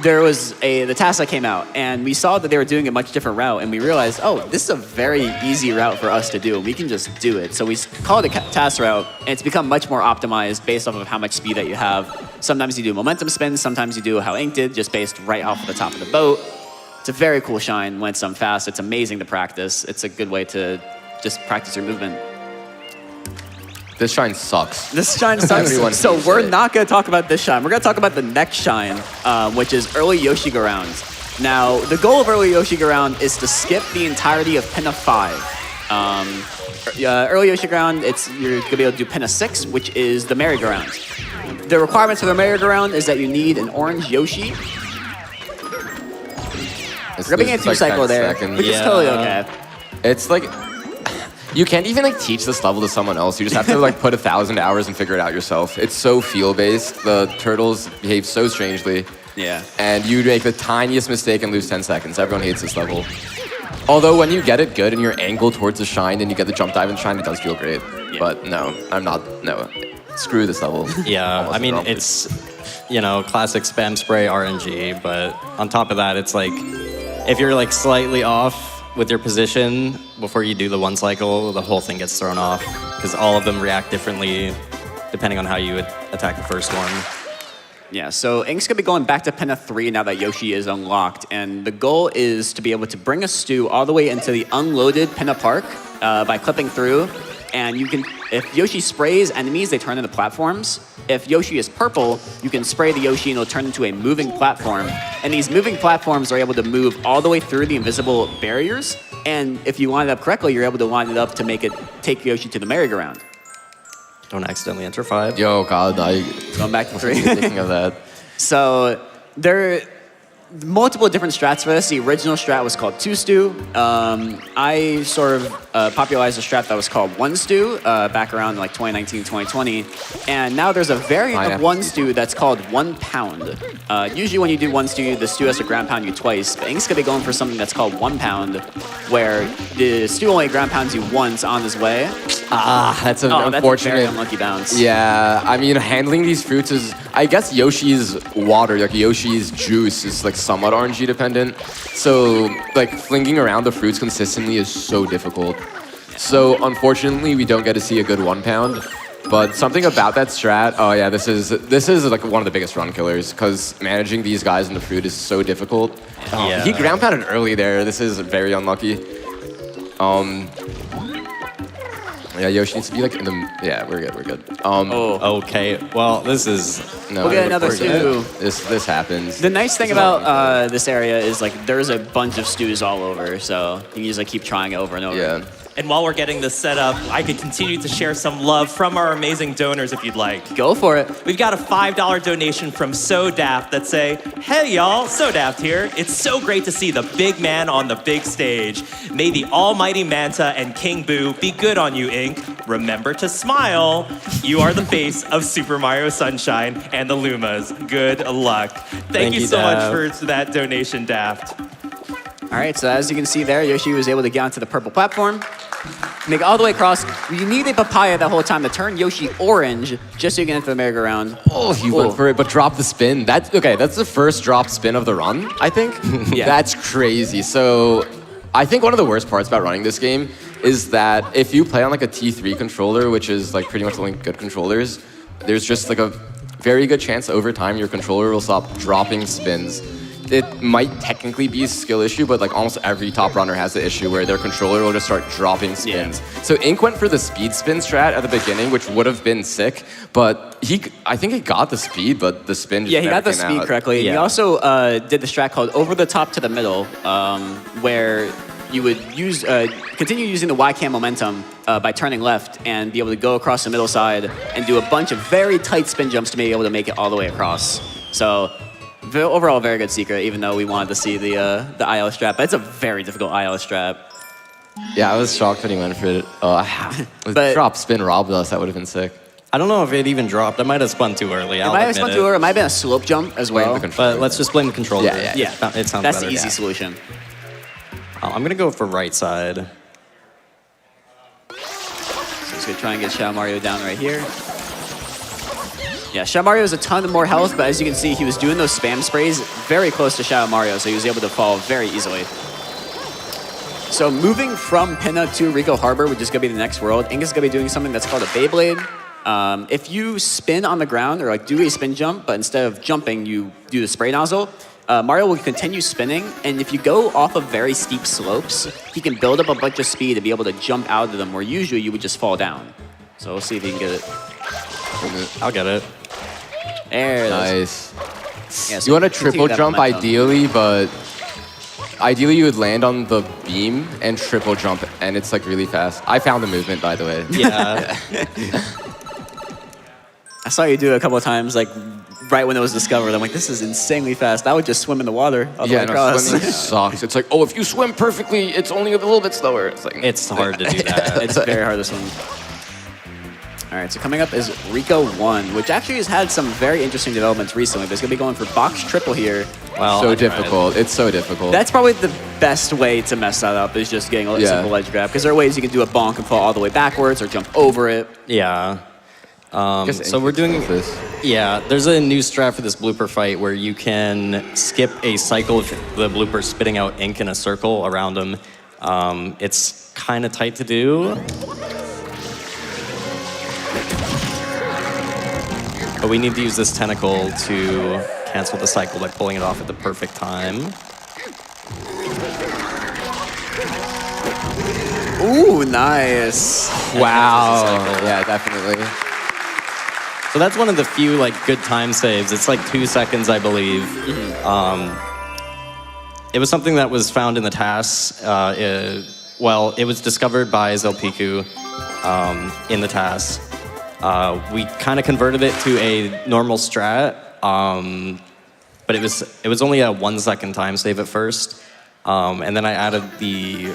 There was the task that came out, and we saw that they were doing a much different route, and we realized, oh, this is a very easy route for us to do, and we can just do it. So we call it a task route, and it's become much more optimized based off of how much speed that you have. Sometimes you do momentum spins, sometimes you do how Ink did, just based right off of the top of the boat. It's a very cool shine when it's done fast. It's amazing to practice. It's a good way to just practice your movement.
This shine sucks.
This shine sucks.
Everyone
So
hates
we're
it.
not going to talk about this shine. We're going to talk about the next shine, which is early Yoshi Go Round. Now, the goal of early Yoshi Go Round is to skip the entirety of Pinna 5. Early Yoshi Go Round, you're going to be able to do Pinna 6, which is the merry-go-round. The requirements for the merry-go-round is that you need an orange Yoshi. We're going to get 2 cycle
10
there,
seconds.
which is
Yeah.
totally okay.
It's like, you can't even like teach this level to someone else. You just have to like put 1,000 hours and figure it out yourself. It's so feel-based. The turtles behave so strangely.
Yeah.
And you make the tiniest mistake and lose 10 seconds. Everyone hates this level. Although when you get it good and you're angled towards the shine and you get the jump dive and shine, it does feel great.
Yeah.
But no, I'm not, no. Screw this level.
Yeah,
Almost
I mean,
wrong.
it's, classic spam spray RNG, but on top of that, it's like, if you're like slightly off with your position before you do the 1 cycle, the whole thing gets thrown off, because all of them react differently depending on how you attack the first one.
Yeah, so Ink's gonna be going back to Pinna 3 now that Yoshi is unlocked, and the goal is to be able to bring a stew all the way into the unloaded Pinna Park by clipping through, and you can, if Yoshi sprays enemies, they turn into platforms. If Yoshi is purple, you can spray the Yoshi and it'll turn into a moving platform, and these moving platforms are able to move all the way through the invisible barriers, and if you line it up correctly, you're able to line it up to make it take Yoshi to the merry-go-round.
Don't accidentally enter 5.
Yo, God, I
Going back to
was
3.
thinking of that.
So there are multiple different strats for this. The original strat was called 2 stew. I sort of popularized a strat that was called 1 stew back around like 2019, 2020. And now there's a variant of 1 stew that's called 1 pound. Usually when you do 1 stew, the stew has to ground pound you twice. But Ink's gonna be going for something that's called 1 pound, where the stew only ground pounds you once on his way.
That's an
That's a
unfortunate.
very unlucky bounce.
Yeah, I mean, handling these fruits is, I guess Yoshi's water, like Yoshi's juice is like somewhat RNG dependent. So like flinging around the fruits consistently is so difficult. So unfortunately, we don't get to see a good 1 pound. But something about that strat, oh yeah, this is like one of the biggest run killers because managing these guys in the fruit is so difficult.
Yeah.
He ground pounded early there. This is very unlucky. Yeah, Yoshi needs to be like in the. Yeah, we're good.
Okay, well, this is...
No,
We'll get another
we're good.
stew.
This happens.
The nice thing about this area is like there's a bunch of stews all over, so you can just like keep trying it over and over.
Yeah.
And while we're getting this set up, I could continue to share some love from our amazing donors if you'd like.
Go for it.
We've got a $5 donation from So Daft that say, "Hey y'all, So Daft here. It's so great to see the big man on the big stage. May the almighty Manta and King Boo be good on you, Ink. Remember to smile. You are the face of Super Mario Sunshine and the Lumas. Good luck." Thank you so
Daft.
much for that donation, Daft.
All right, so as you can see there, Yoshi was able to get onto the purple platform, make it all the way across. You need a papaya the whole time to turn Yoshi orange just so you can enter the merry-go-round.
Oh, he went for it, but dropped the spin. That's okay. That's the first drop spin of the run, I think.
Yeah.
That's crazy. So, I think one of the worst parts about running this game is that if you play on like a T3 controller, which is like pretty much the only good controllers, there's just like a very good chance over time your controller will stop dropping spins. It might technically be a skill issue, but like almost every top runner has the issue where their controller will just start dropping spins.
Yeah.
So Ink went for the speed spin strat at the beginning, which would have been sick, but I think he got the speed, but the spin just
Yeah, he
never
got the
came
speed
out.
correctly.
Yeah.
He also did the strat called over the top to the middle, where you would use continue using the Y-cam momentum by turning left and be able to go across the middle side and do a bunch of very tight spin jumps to be able to make it all the way across. So overall, very good secret, even though we wanted to see the IL strat, but it's a very difficult IL strat.
Yeah, I was shocked when he went for it. The
But-
drop spin robbed us. That would have been sick.
I don't know if it even dropped. I might have spun too early.
It might have spun too early. It might have been a slope jump as
Blame
well.
the controller.
But let's just blame the controller.
Yeah.
Yeah,
It sounds
that's
better.
the easy
Yeah.
solution.
I'm gonna go for right side.
So just gonna try and get Shadow Mario down right here. Yeah, Shadow Mario has a ton more health, but as you can see, he was doing those spam sprays very close to Shadow Mario, so he was able to fall very easily. So moving from Pinna to Rico Harbor, which is gonna be the next world, Ink is gonna be doing something that's called a Beyblade. If you spin on the ground, or like do a spin jump, but instead of jumping, you do the spray nozzle, Mario will continue spinning, and if you go off of very steep slopes, he can build up a bunch of speed to be able to jump out of them, where usually you would just fall down. So we'll see if he can get it.
I'll get it.
There it is.
Nice.
Yeah, so
You want to
continue
triple
that
jump
momentum.
ideally, but ideally you would land on the beam and triple jump, and it's like really fast. I found the movement, by the way.
Yeah.
I saw you do it a couple of times, like right when it was discovered. I'm like, this is insanely fast. I would just swim in the water all the way
Yeah, no,
across.
swimming sucks. It's like, oh, if you swim perfectly, it's only a little bit slower. It's like
It's hard to do that.
It's very hard to swim. All right, so coming up is Rico 1, which actually has had some very interesting developments recently. There's going to be going for box triple here.
Well,
so
I tried.
difficult. It's so difficult.
That's probably the best way to mess that up, is just getting a
Yeah.
simple ledge grab. Because there are ways you can do a bonk and fall all the way backwards or jump over it.
Yeah.
Guess
So we're doing
this.
Yeah, there's a new strat for this blooper fight where you can skip a cycle of the blooper spitting out ink in a circle around them. It's kind of tight to do. But we need to use this tentacle to cancel the cycle by pulling it off at the perfect time.
Ooh, nice.
Wow. Yeah, definitely.
So that's one of the few good time saves. It's 2 seconds, I believe. It was something that was found in the TAS. Well, it was discovered by Zelpiku in the TAS. We kind of converted it to a normal strat, but it was only a 1 second time save at first, and then I added the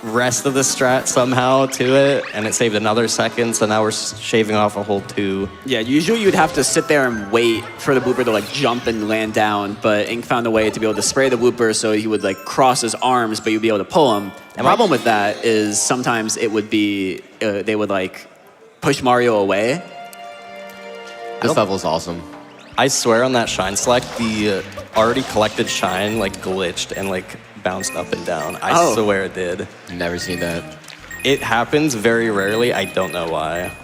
rest of the strat somehow to it, and it saved another second, so now we're shaving off a whole 2.
Yeah, usually you'd have to sit there and wait for the blooper to jump and land down, but Ink found a way to be able to spray the blooper so he would cross his arms, but you'd be able to pull him. The problem with that is sometimes it would be, they would push Mario away.
This level is awesome.
I swear on that shine select, the already collected shine glitched and bounced up and down. I swear it did.
Never seen that.
It happens very rarely. I don't know why.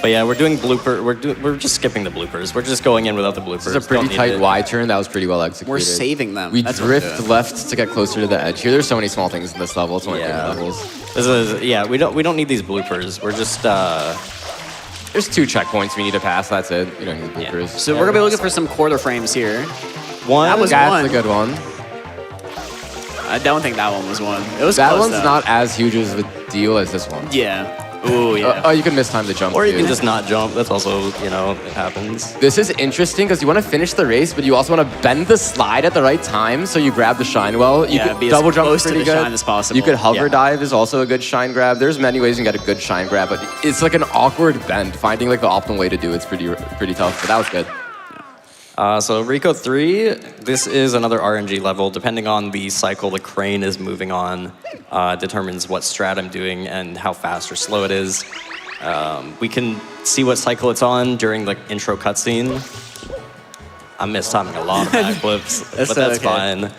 But yeah, we're doing blooper. We're just skipping the bloopers. We're just going in without the bloopers.
This is a pretty tight Y turn. That was pretty well executed.
We're saving them.
We
That's what we're
drift
doing.
left to get closer to the edge. Here, there's so many small things in this level. It's one of my favorite levels.
This is we don't need these bloopers. We're just
There's 2 checkpoints we need to pass. That's it. You don't need bloopers.
So we're gonna be looking for some quarter frames here.
one.
That was
That's
one.
a good one.
I don't think that one was one. It was
That
close,
one's
though.
not as huge of a deal as this one.
Yeah. Ooh, yeah.
Oh, you can miss time to jump.
Or you
too.
can just not jump. That's also, it happens.
This is interesting because you want to finish the race, but you also want to bend the slide at the right time so you grab the shine well. You
Yeah,
could
be as
double jump
close to
pretty
the
good.
shine as possible.
You could hover
Yeah.
dive is also a good shine grab. There's many ways you can get a good shine grab, but it's an awkward bend. Finding the optimal way to do it's pretty tough, but that was good.
So Rico 3, this is another RNG level. Depending on the cycle the crane is moving on, determines what strat I'm doing and how fast or slow it is. We can see what cycle it's on during the intro cutscene. I'm mistiming a lot of backflips, but that's
okay.
fine.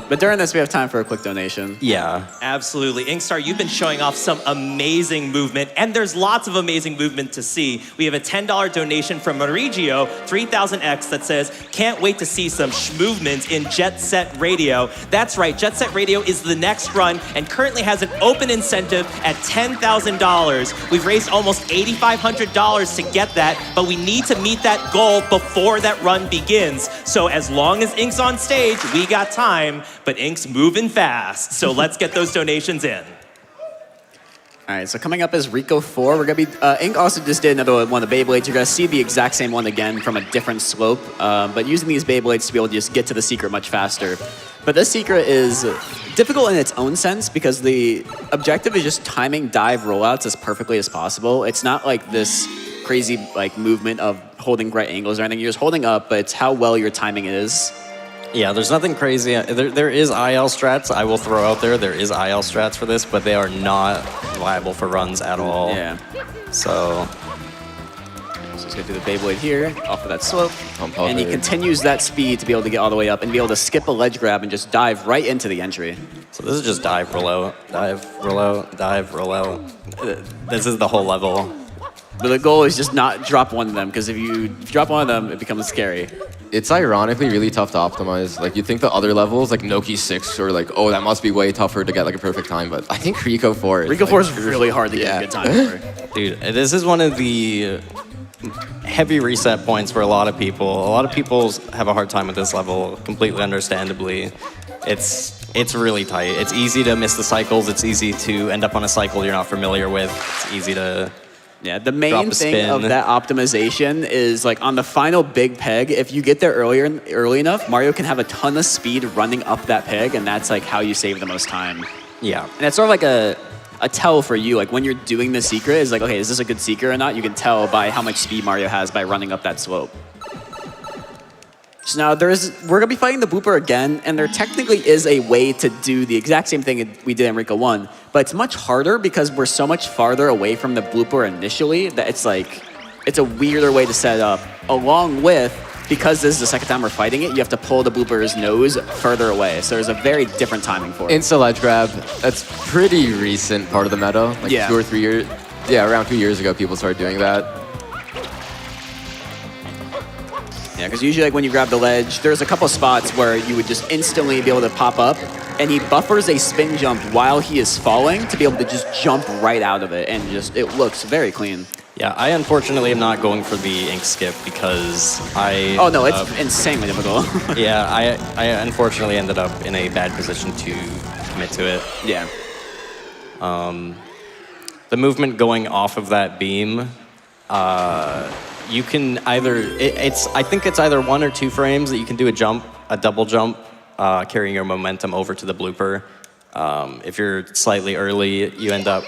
But during this, we have time for a quick donation.
Yeah.
Absolutely. INKSTAR, you've been showing off some amazing movement, and there's lots of amazing movement to see. We have a $10 donation from Marigio, 3000X, that says, can't wait to see some movement in Jet Set Radio. That's right, Jet Set Radio is the next run and currently has an open incentive at $10,000. We've raised almost $8,500 to get that, but we need to meet that goal before that run begins. So as long as Ink's on stage, we got time, but Ink's moving fast. So let's get those donations in.
All right, so coming up is Rico 4. We're gonna be, Ink also just did another one of the Beyblades. You're gonna see the exact same one again from a different slope, but using these Beyblades to be able to just get to the secret much faster. But this secret is difficult in its own sense because the objective is just timing dive rollouts as perfectly as possible. It's not like this crazy movement of holding right angles or anything. You're just holding up, but it's how well your timing is.
Yeah, there's nothing crazy. There is IL strats I will throw out there. There is IL strats for this, but they are not viable for runs at all.
Yeah.
So
So he's gonna do the Beyblade here, off of that slope.
Pump
And he
over.
continues that speed to be able to get all the way up and be able to skip a ledge grab and just dive right into the entry.
So this is just dive, roll out, dive, roll out, dive, roll out. This is the whole level.
But the goal is just not drop one of them, because if you drop one of them, it becomes scary.
It's ironically really tough to optimize. You'd think the other levels, Noki 6, or oh, that must be way tougher to get a perfect time, but I think Rico 4 is
Rico 4 is really hard to get a good time for.
Dude, this is one of the heavy reset points for a lot of people. A lot of people have a hard time with this level, completely understandably. It's really tight. It's easy to miss the cycles. It's easy to end up on a cycle you're not familiar with. It's easy to...
Yeah, the main
Drop a
thing
spin.
of that optimization is on the final big peg, if you get there early enough, Mario can have a ton of speed running up that peg, and that's how you save the most time.
Yeah.
And it's sort of a tell for you, when you're doing the secret, is okay, is this a good secret or not? You can tell by how much speed Mario has by running up that slope. So now we're gonna be fighting the blooper again, and there technically is a way to do the exact same thing we did in Rico 1, but it's much harder because we're so much farther away from the blooper initially that it's a weirder way to set up, along with, because this is the second time we're fighting it, you have to pull the blooper's nose further away. So there's a very different timing for it.
Insta ledge grab, that's pretty recent part of the meta.
Yeah.
2 or 3 years, around 2 years ago people started doing that.
Yeah, because usually like when you grab the ledge, there's a couple spots where you would just instantly be able to pop up, and he buffers a spin jump while he is falling to be able to just jump right out of it, and just it looks very clean.
Yeah, I unfortunately am not going for the ink skip because I...
Oh no, it's insanely difficult.
Yeah, I unfortunately ended up in a bad position to commit to it.
Yeah.
The movement going off of that beam, you can either... I think it's either 1 or 2 frames that you can do a double jump, carrying your momentum over to the blooper. If you're slightly early, you end up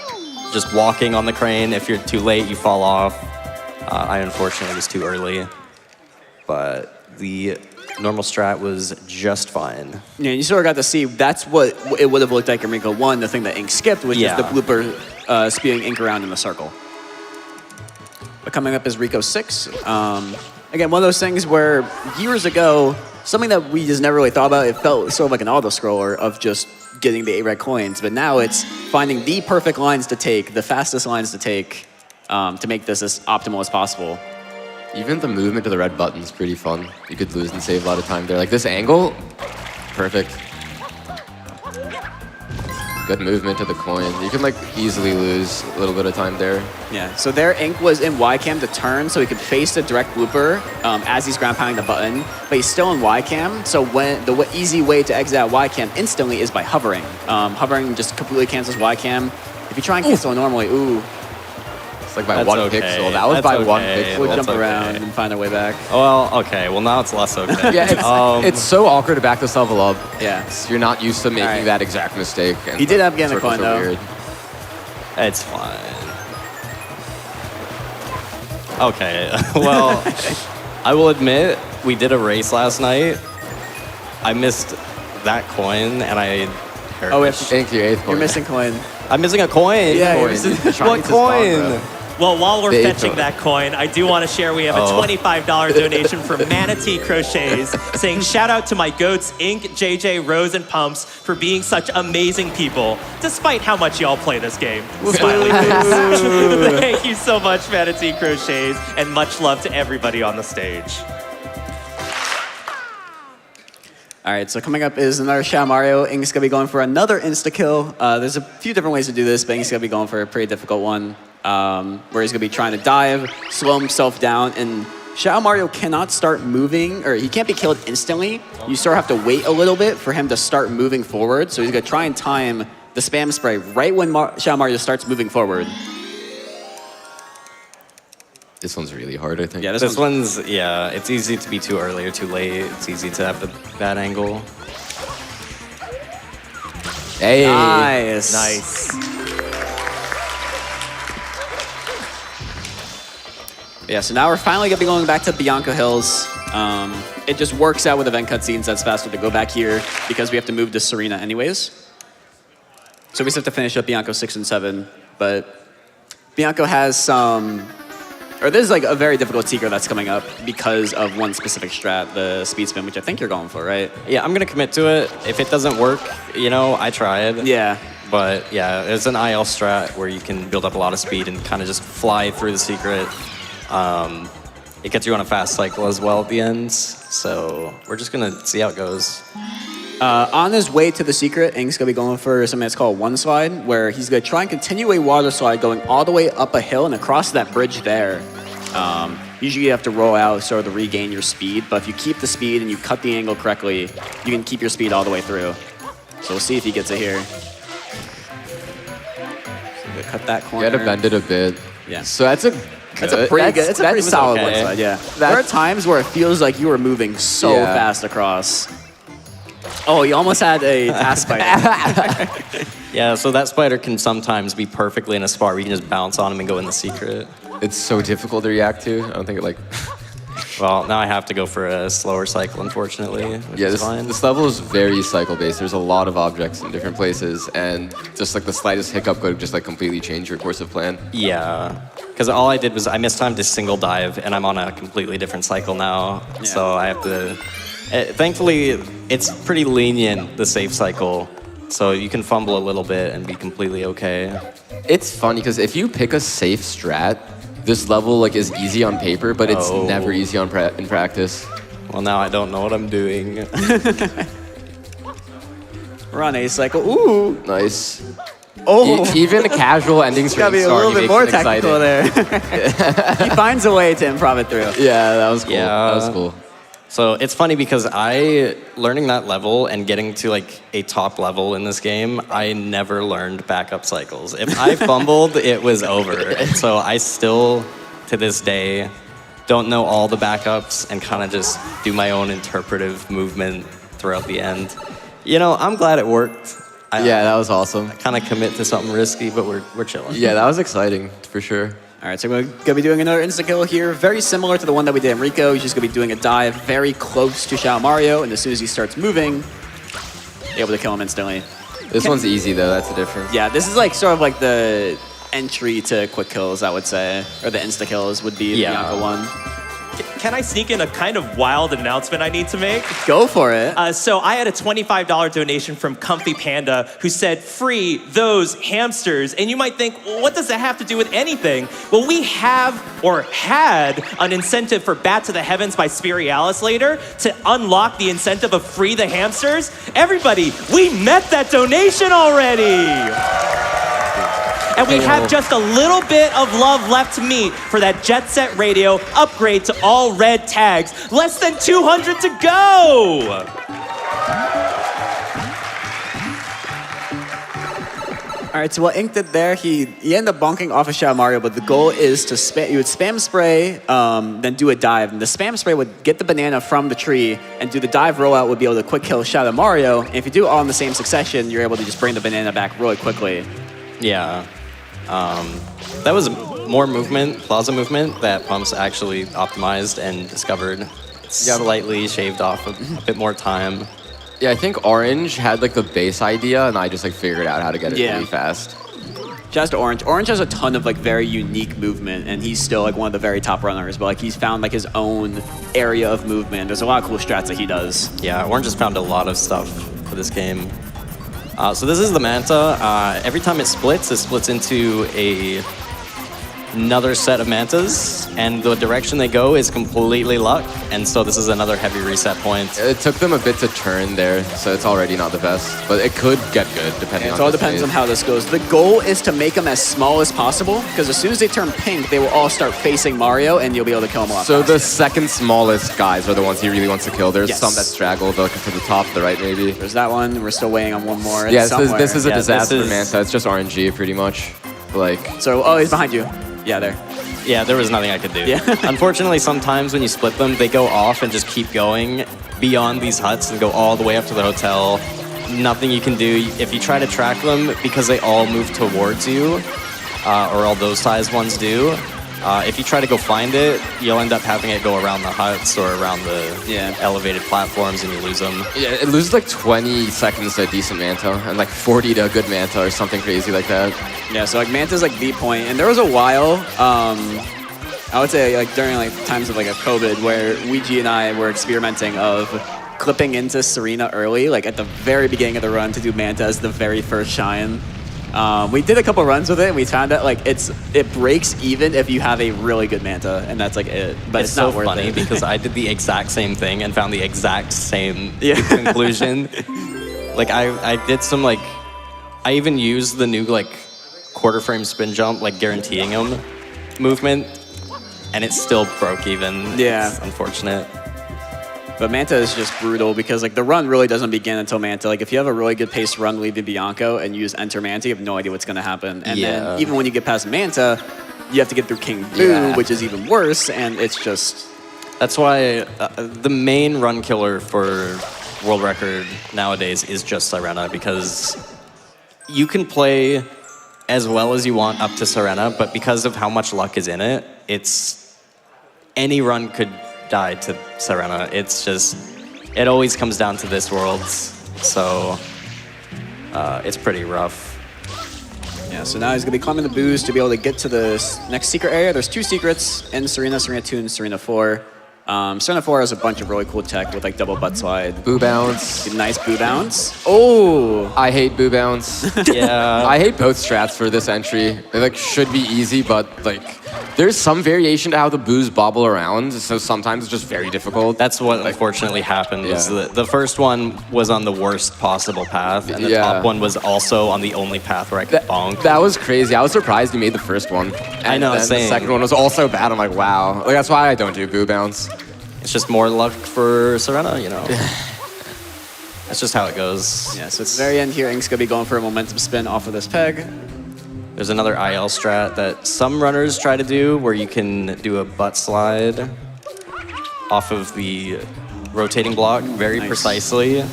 just walking on the crane. If you're too late, you fall off. I unfortunately was too early, but the normal strat was just fine.
Yeah, you sort of got to see that's what it would have looked like in Rico 1, the thing that Ink skipped, which is the blooper speeding Ink around in the circle. But coming up is Rico 6. Again, one of those things where years ago, something that we just never really thought about, it felt sort of like an auto-scroller of just getting the 8 red coins, but now it's finding the perfect lines to take, the fastest lines to take, to make this as optimal as possible.
Even the movement to the red button is pretty fun. You could lose and save a lot of time there. Like this angle, perfect. Good movement to the coin. You can like easily lose a little bit of time there.
Yeah, so there Ink was in Y cam to turn so he could face the direct blooper as he's ground pounding the button, but he's still in Y cam, so when the easy way to exit out Y cam instantly is by hovering. Hovering just completely cancels Y cam. If you try and cancel normally,
it's like by 1 pixel. That was by 1 pixel.
We'll jump around and find our way back.
Well, okay. Well, now it's less okay.
Yeah, it's so awkward to back this level up.
Yeah.
So you're not used to making that exact mistake. And
he did have getting a coin, though.
Weird.
It's fine. Okay. Well, I will admit, we did a race last night. I missed that coin, and I...
Oh, we have to
thank you, 8th coin.
You're missing coin.
I'm missing a coin.
Yeah,
coin.
What coin?
Well, while we're
The
fetching
8th
that coin, I do want to share we have a $25 donation from Manatee Crochets saying shout out to my goats, Ink, JJ, Rose, and Pumps for being such amazing people, despite how much y'all play this game. Smiley face. Thank you so much, Manatee Crochets, and much love to everybody on the stage.
All right, so coming up is another Shadow Mario. Ink's gonna be going for another insta-kill. There's a few different ways to do this, but Ink's gonna be going for a pretty difficult one, where he's gonna be trying to dive, slow himself down, and Shadow Mario cannot start moving, or he can't be killed instantly. You sort of have to wait a little bit for him to start moving forward, so he's gonna try and time the spam spray right when Shadow Mario starts moving forward.
This one's really hard, I think.
Yeah,
This one's, yeah, it's easy to be too early or too late. It's easy to have the bad angle.
Hey.
Nice.
Nice.
Yeah, so now we're finally gonna be going back to Bianco Hills. It just works out with event cutscenes that's faster to go back here because we have to move to Serena anyways. So we just have to finish up Bianco 6 and 7, but Bianco has some, or there's like a very difficult secret that's coming up because of one specific strat, the speed spin, which I think you're going for, right?
Yeah, I'm gonna commit to it. If it doesn't work, you know, I tried.
Yeah.
But yeah, it's an IL strat where you can build up a lot of speed and kind of just fly through the secret. It gets you on a fast cycle as well at the end. So we're just gonna see how it goes.
On his way to the secret, Ink's gonna be going for something that's called one slide, where he's gonna try and continue a water slide going all the way up a hill and across that bridge there. Usually you have to roll out sort of to regain your speed, but if you keep the speed and you cut the angle correctly, you can keep your speed all the way through. So we'll see if he gets it here. So we'll cut that corner.
You gotta bend it a bit.
Yeah.
So that's a
pretty good. It's a pretty solid
okay.
one slide, yeah. There are times where it feels like you were moving so fast across. Oh, you almost had a task spider.
Yeah, so that spider can sometimes be perfectly in a spot where you can just bounce on him and go in the secret.
It's so difficult to react to. I don't think it like...
Well, now I have to go for a slower cycle, unfortunately, which
Yeah,
is fine.
this level is very cycle-based. There's a lot of objects in different places, and just like the slightest hiccup could just like completely change your course of plan.
Yeah, because all I did was I mistimed a single dive, and I'm on a completely different cycle now.
Yeah.
So I have to... Thankfully, it's pretty lenient, the save cycle, so you can fumble a little bit and be completely okay.
It's funny because if you pick a safe strat, this level like is easy on paper, but it's never easy in practice.
Well, now I don't know what I'm doing.
We're on a cycle. Ooh.
Nice.
Oh.
Even casual endings for
Gotta be a
INKSTAR,
little
he
bit
makes
more
it exciting.
technical there. He finds a way to improv it through.
Yeah, that was cool.
Yeah.
That was cool.
So it's funny because learning that level and getting to like a top level in this game, I never learned backup cycles. If I fumbled, it was over. And so I still, to this day, don't know all the backups and kind of just do my own interpretive movement throughout the end. You know, I'm glad it worked.
Yeah, that was awesome.
Kind of commit to something risky, but we're chilling.
Yeah, that was exciting for sure.
All right, so we're gonna be doing another insta-kill here, very similar to the one that we did in Rico. He's just gonna be doing a dive very close to Xiao Mario, and as soon as he starts moving, able to kill him instantly.
This one's easy though, that's the difference.
Yeah, this is like sort of like the entry to quick kills, I would say, or the insta-kills would be the Bianca one.
Can I sneak in a kind of wild announcement I need to make?
Go for it.
So I had a $25 donation from Comfy Panda who said, free those hamsters. And you might think, well, what does that have to do with anything? Well, we have, or had, an incentive for Bat to the Heavens by Spirialis later to unlock the incentive of free the hamsters. Everybody, we met that donation already. And we have just a little bit of love left to meet for that Jet Set Radio upgrade to all red tags. Less than 200 to go!
All right, so what Ink did there, he ended up bonking off of Xiao Mario, but the goal is to spam. You would spam spray, then do a dive. And the spam spray would get the banana from the tree, and do the dive rollout would be able to quick kill Shadow Mario. And if you do it all in the same succession, you're able to just bring the banana back really quickly.
Yeah. That was more movement, plaza movement, that Pumps actually optimized and discovered. Slightly shaved off a bit more time.
Yeah, I think Orange had like the base idea, and I just like figured out how to get it really fast.
Just Orange. Orange has a ton of like very unique movement, and he's still like one of the very top runners. But like he's found like his own area of movement. There's a lot of cool strats that he does.
Yeah, Orange has found a lot of stuff for this game. So this is the Manta. Every time it splits into another set of Mantas, and the direction they go is completely luck, and so this is another heavy reset point.
It took them a bit to turn there, so it's already not the best, but it could get good depending on
it all depends on how this goes. The goal is to make them as small as possible, because as soon as they turn pink, they will all start facing Mario, and you'll be able to kill them a lot
So
faster.
the second smallest guys are the ones he really wants to kill. There's some that straggle, they're looking to the top, the right maybe.
There's that one. We're still waiting on one more.
Yeah,
somewhere.
this is a disaster
this is-
Manta. It's just RNG pretty much. Like,
So, oh, he's behind you. Yeah, there.
Yeah, there was nothing I could do.
Yeah.
Unfortunately, sometimes when you split them, they go off and just keep going beyond these huts and go all the way up to the hotel. Nothing you can do. If you try to track them, because they all move towards you, or all those size ones do, if you try to go find it, you'll end up having it go around the huts or around the elevated platforms, and you lose them.
yeah, it loses like 20 seconds to a decent Manta, and like 40 to a good Manta or something crazy like that.
Yeah, so like Manta's like the point, and there was a while, I would say like during like times of like a COVID where Ouija and I were experimenting of clipping into Serena early, like at the very beginning of the run to do Manta as the very first shine. We did a couple runs with it, and we found that like it breaks even if you have a really good Manta, and that's like it. But it's not
so
worth
funny
it.
because I did the exact same thing and found the exact same conclusion. Like I did some like, I even used the new like quarter frame spin jump, like guaranteeing him movement, and it still broke even.
Yeah.
It's unfortunate.
But Manta is just brutal because like the run really doesn't begin until Manta. Like if you have a really good paced run leaving Bianco and you use Enter Manta, you have no idea what's going to happen. And then even when you get past Manta, you have to get through King Boo, which is even worse. And it's just...
That's why the main run killer for world record nowadays is just Sirena, because you can play as well as you want up to Sirena, but because of how much luck is in it, it's any run could die to Sirena. It's just, it always comes down to this world, so it's pretty rough.
Yeah, so now he's going to be climbing the boos to be able to get to the next secret area. There's 2 secrets in Serena, Serena 2 and Serena 4. Serena 4 has a bunch of really cool tech with like double butt slide.
Boo bounce.
Nice boo bounce. Oh!
I hate boo bounce.
Yeah.
I hate both strats for this entry. They like should be easy, but like There's some variation to how the boos bobble around, so sometimes it's just very difficult.
That's what unfortunately happened. Was the first one was on the worst possible path, and the top one was also on the only path where I could bonk.
That was crazy. I was surprised you made the first one. And
I know,
then
same.
the second one was also bad. I'm like, wow. Like, that's why I don't do boo bounce.
It's just more luck for Serena, you know. That's just how it goes.
Yeah, so at the very end here, Ink's gonna be going for a momentum spin off of this peg.
There's another IL strat that some runners try to do where you can do a butt slide off of the rotating block very precisely.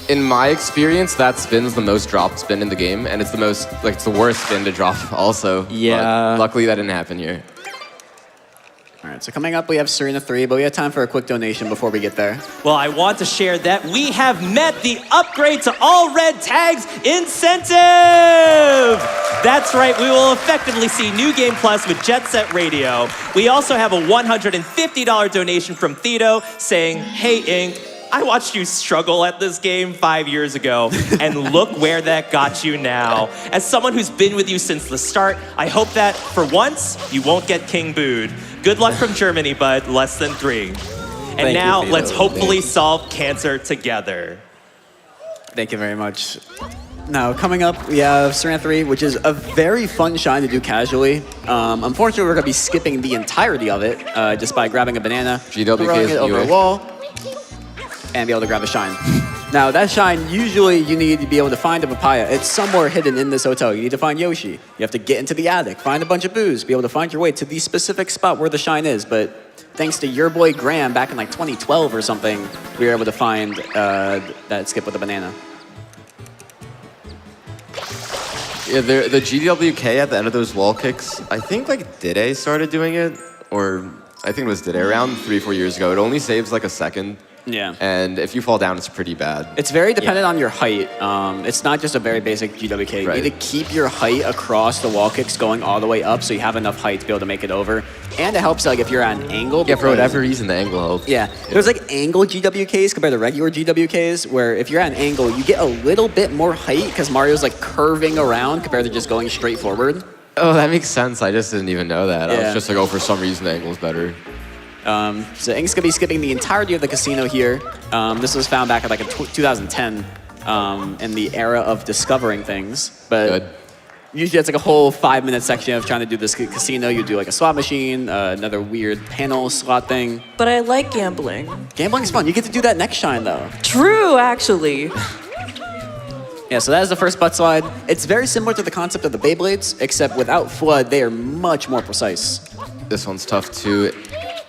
In my experience, that spin's the most dropped spin in the game, and it's the most, like, it's the worst spin to drop also.
Yeah.
But luckily that didn't happen here.
All right, so coming up, we have Serena 3, but we have time for a quick donation before we get there.
Well, I want to share that we have met the upgrade to all red tags incentive. That's right, we will effectively see New Game Plus with Jet Set Radio. We also have a $150 donation from Thito saying, hey, Ink, I watched you struggle at this game 5 years ago, and look where that got you now. As someone who's been with you since the start, I hope that, for once, you won't get king booed. Good luck from Germany, bud, less than 3. And
Thank
now,
you, Thito.
let's hopefully solve cancer together.
Thank you very much. Now, coming up, we have Serena 3, which is a very fun shine to do casually. Unfortunately, we're going to be skipping the entirety of it just by grabbing a banana,
GWK
throwing
is
it over
UA.
a wall, and be able to grab a shine. Now, that shine, usually you need to be able to find a papaya. It's somewhere hidden in this hotel. You need to find Yoshi. You have to get into the attic, find a bunch of booze, be able to find your way to the specific spot where the shine is. But thanks to your boy Graham back in like 2012 or something, we were able to find that skip with the banana.
Yeah, the GWK at the end of those wall kicks, I think like Dide started doing it, or I think it was Dide around 3-4 years ago. It only saves like a second.
Yeah.
And if you fall down, it's pretty bad.
It's very dependent on your height. It's not just a very basic GWK.
Right.
You need to keep your height across the wall kicks going all the way up so you have enough height to be able to make it over. And it helps like if you're at an angle.
Yeah, for whatever reason, the angle helps.
Yeah, there's like angle GWKs compared to regular GWKs, where if you're at an angle, you get a little bit more height because Mario's like curving around compared to just going straight forward.
Oh, that makes sense. I just didn't even know that. I
Yeah.
was just like, oh, for some reason the angle's better.
So Ink's gonna be skipping the entirety of the casino here. This was found back at like in 2010 in the era of discovering things. But
Good.
usually it's like a whole 5-minute section of trying to do this casino. You do like a slot machine, another weird panel slot thing.
But I like gambling.
Gambling's fun. You get to do that next shine though.
True, actually.
Yeah, so that is the first butt slide. It's very similar to the concept of the Beyblades, except without FLUDD, they are much more precise.
This one's tough too.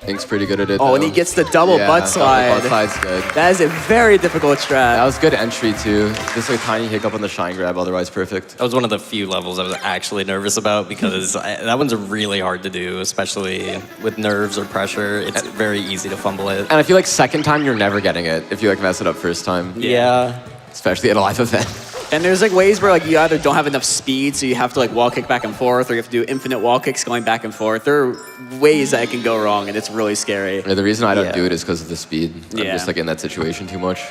Ink's pretty good at it.
Oh,
though.
and he gets the double butt slide.
Double butt slide's good.
That is a very difficult strat.
That was good entry too. Just a tiny hiccup on the shine grab, otherwise perfect.
That was one of the few levels I was actually nervous about because that one's really hard to do, especially with nerves or pressure. It's very easy to fumble it.
And I feel like second time you're never getting it if you like mess it up first time.
Yeah.
Especially at a live event.
And there's like ways where like you either don't have enough speed, so you have to like wall kick back and forth, or you have to do infinite wall kicks going back and forth. There are ways that it can go wrong, and it's really scary.
Yeah, the reason I don't
Yeah.
do it is because of the speed. I'm
Yeah.
just like in that situation too much.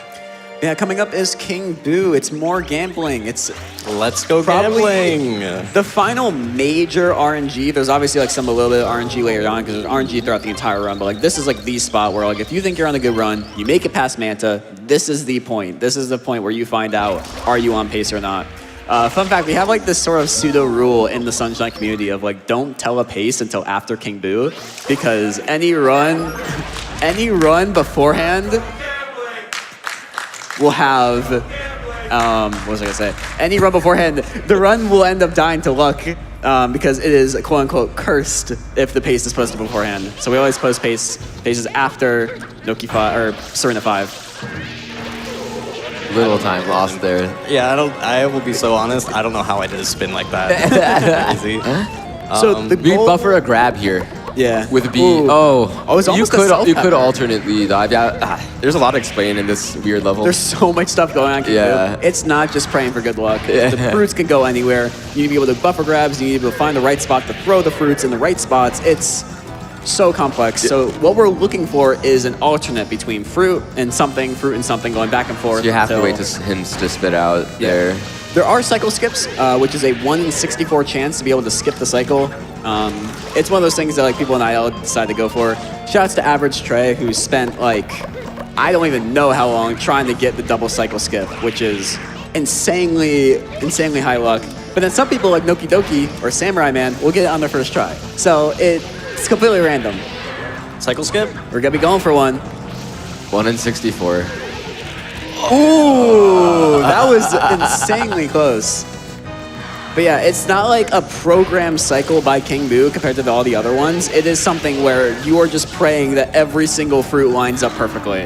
Yeah, coming up is King Boo. It's more gambling. It's
Let's go
Probably-
gambling.
the final major RNG. There's obviously like some a little bit of RNG later on because there's RNG throughout the entire run. But like this is like the spot where like if you think you're on a good run, you make it past Manta. This is the point. This is the point where you find out are you on pace or not. Fun fact: we have like this sort of pseudo rule in the Sunshine community of like don't tell a pace until after King Boo, because any run beforehand will have. What was I gonna say? Any run beforehand, the run will end up dying to luck because it is quote unquote cursed if the pace is posted beforehand. So we always post paces after Noki 5 or Serena 5.
Little time lost there.
Yeah, I will be so honest. I don't know how I did a spin like that. Easy.
So the
We
goal,
buffer a grab here.
yeah,
With a B.
Ooh.
Oh,
Oh, it's almost a
you
self-pepper.
could alternately dive. Yeah, there's a lot to explain in this weird level.
There's so much stuff going on. King
Yeah.
Boo. It's not just praying for good luck.
Yeah.
The fruits can go anywhere. You need to be able to buffer grabs. You need to be able to find the right spot to throw the fruits in the right spots. It's so complex. So what we're looking for is an alternate between fruit and something going back and forth.
So you have to
until-
wait to him to spit out there.
There are cycle skips, which is a 1 in 64 chance to be able to skip the cycle. It's one of those things that like people in IL decide to go for. Shouts to Average Trey, who spent like, I don't even know how long trying to get the double cycle skip, which is insanely high luck. But then some people like Noki Doki or Samurai Man will get it on their first try. So it's completely random.
Cycle skip?
We're gonna be going for one.
1 in 64.
Ooh, that was insanely close. But yeah, it's not like a programmed cycle by King Boo compared to all the other ones. It is something where you are just praying that every single fruit lines up perfectly.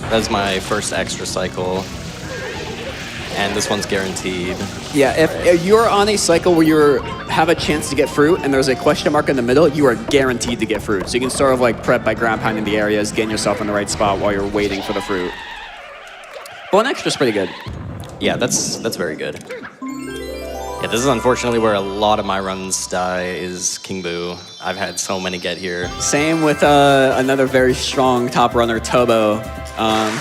That's my first extra cycle. And this one's guaranteed.
Yeah, if you're on a cycle where you have a chance to get fruit and there's a question mark in the middle, you are guaranteed to get fruit. So you can sort of like prep by ground pounding the areas, getting yourself in the right spot while you're waiting for the fruit. But 1 extra is pretty good.
Yeah, that's very good. Yeah, this is unfortunately where a lot of my runs die is King Boo. I've had so many get here.
Same with another very strong top runner, Tobo.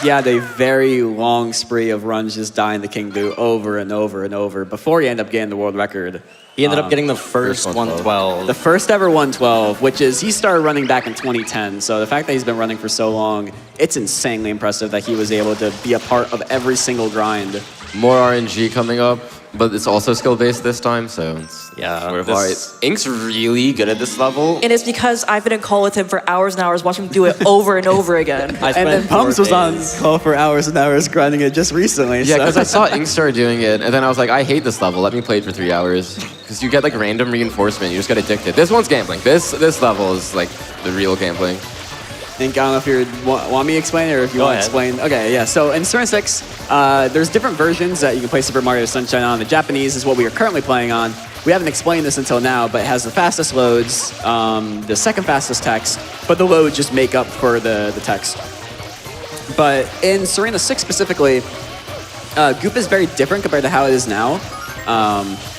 He had a very long spree of runs just dying to King Boo over and over and over before he ended up getting the world record.
He ended up getting the first 112.
The first ever 112, which is, he started running back in 2010. So the fact that he's been running for so long, it's insanely impressive that he was able to be a part of every single grind.
More RNG coming up, but it's also skill-based this time, so it's
Yeah,
sort of
this-
alright. Ink's really good at this level.
And it's because I've been in call with him for hours and hours, watching him do it over and over again.
I
And
spent
then
4
Pumps was on
days.
call for hours and hours grinding it just recently.
Yeah,
so-
because I saw INKSTAR doing it, and then I was like, I hate this level. Let me play it for 3 hours. Because you get like random reinforcement. You just get addicted. This one's gambling. This level is like the real gambling.
Think, I don't know if you want me to explain it or if you
Go
want to
ahead.
explain. Okay, yeah. So in Persona 6, there's different versions that you can play Super Mario Sunshine on. The Japanese is what we are currently playing on. We haven't explained this until now, but it has the fastest loads, the second fastest text, but the loads just make up for the text. But in Serena 6 specifically, Goop is very different compared to how it is now.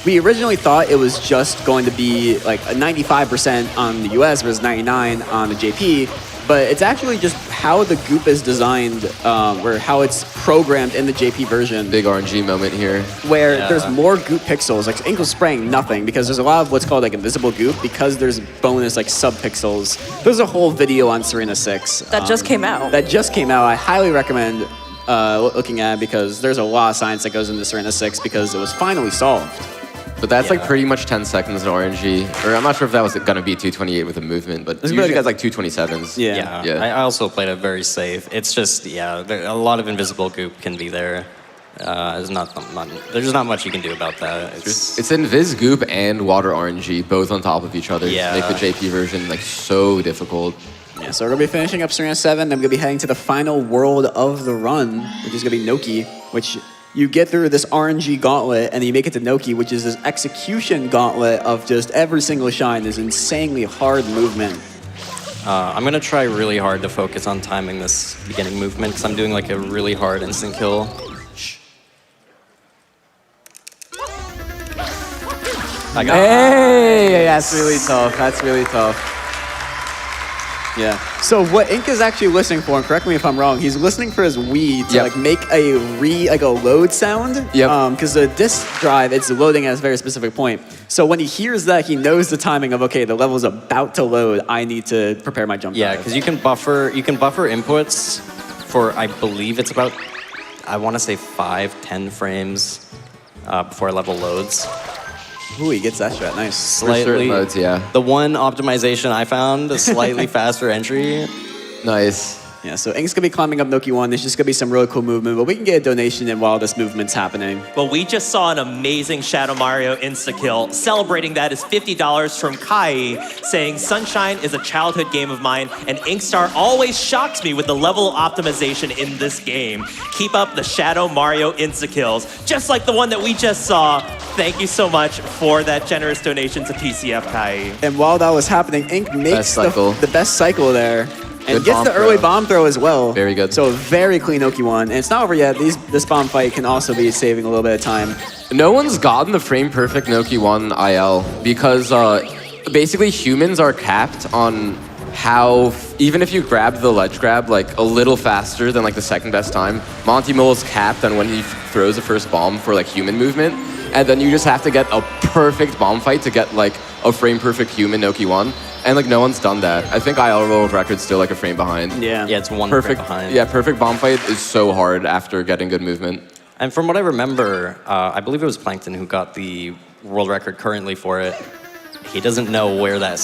We originally thought it was just going to be like a 95% on the US versus 99 on the JP, but it's actually just how the Goop is designed, or how it's programmed in the JP version,
Big RNG moment here.
where
Yeah.
there's more Goop pixels. Like Ink was spraying nothing because there's a lot of what's called like invisible Goop because there's bonus like sub-pixels. There's a whole video on Serena 6.
That just came out.
That just came out. I highly recommend looking at it because there's a lot of science that goes into Serena 6 because it was finally solved.
But that's like
Yeah.
pretty much 10 seconds in RNG. Or I'm not sure if that was going to be 228 with a movement, but
It's
usually
really-
guys like 227s.
Yeah.
Yeah,
Yeah.
I also played it very safe. It's just, yeah, a lot of invisible goop can be there. There's there's not much you can do about that.
It's Invis Goop and Water RNG, both on top of each other.
Yeah.
To make the JP version like so difficult.
Yeah, so we're gonna be finishing up Serena 7, then we're gonna be heading to the final world of the run, which is gonna be Noki, which you get through this RNG gauntlet, and then you make it to Noki, which is this execution gauntlet of just every single shine, this insanely hard movement.
I'm gonna try really hard to focus on timing this beginning movement because I'm doing like a really hard instant kill. I got
Hey, that's really tough. That's really tough. Yeah. So what Ink is actually listening for, and correct me if I'm wrong, he's listening for his Wii to
Yep.
like make a load sound.
Yep.
Because the disk drive, it's loading at a very specific point. So when he hears that, he knows the timing of, okay, the level's about to load. I need to prepare my jump.
Yeah,
drive.
because you can buffer inputs for I believe it's about I want to say 5-10 frames before a level loads.
Ooh, he gets that shot. Nice.
certain modes, yeah.
The one optimization I found, a slightly faster entry.
Nice.
Yeah, so Ink's gonna be climbing up Noki 1. There's just gonna be some really cool movement, but we can get a donation in while this movement's happening.
Well, we just saw an amazing Shadow Mario insta-kill. Celebrating that is $50 from Kai, saying, Sunshine is a childhood game of mine, and INKSTAR always shocks me with the level of optimization in this game. Keep up the Shadow Mario insta-kills, just like the one that we just saw. Thank you so much for that generous donation to PCF, Kai.
And while that was happening, Ink makes the best cycle there. And
Good
gets
bomb
the early
throw.
bomb throw as well.
Very good.
So a very clean Noki 1. And it's not over yet. This bomb fight can also be saving a little bit of time.
No one's gotten the frame perfect Noki 1 IL because basically humans are capped on how even if you grab the ledge grab like a little faster than like the second best time, Monty Mole is capped on when he throws the first bomb for like human movement, and then you just have to get a perfect bomb fight to get like a frame perfect human Noki 1, and like no one's done that. I think IL world record's still like a frame behind.
Yeah.
Yeah, it's one
Perfect.
frame behind.
Yeah, perfect bomb fight is so hard after getting good movement.
And from what I remember, I believe it was Plankton who got the world record currently for it. He doesn't know where that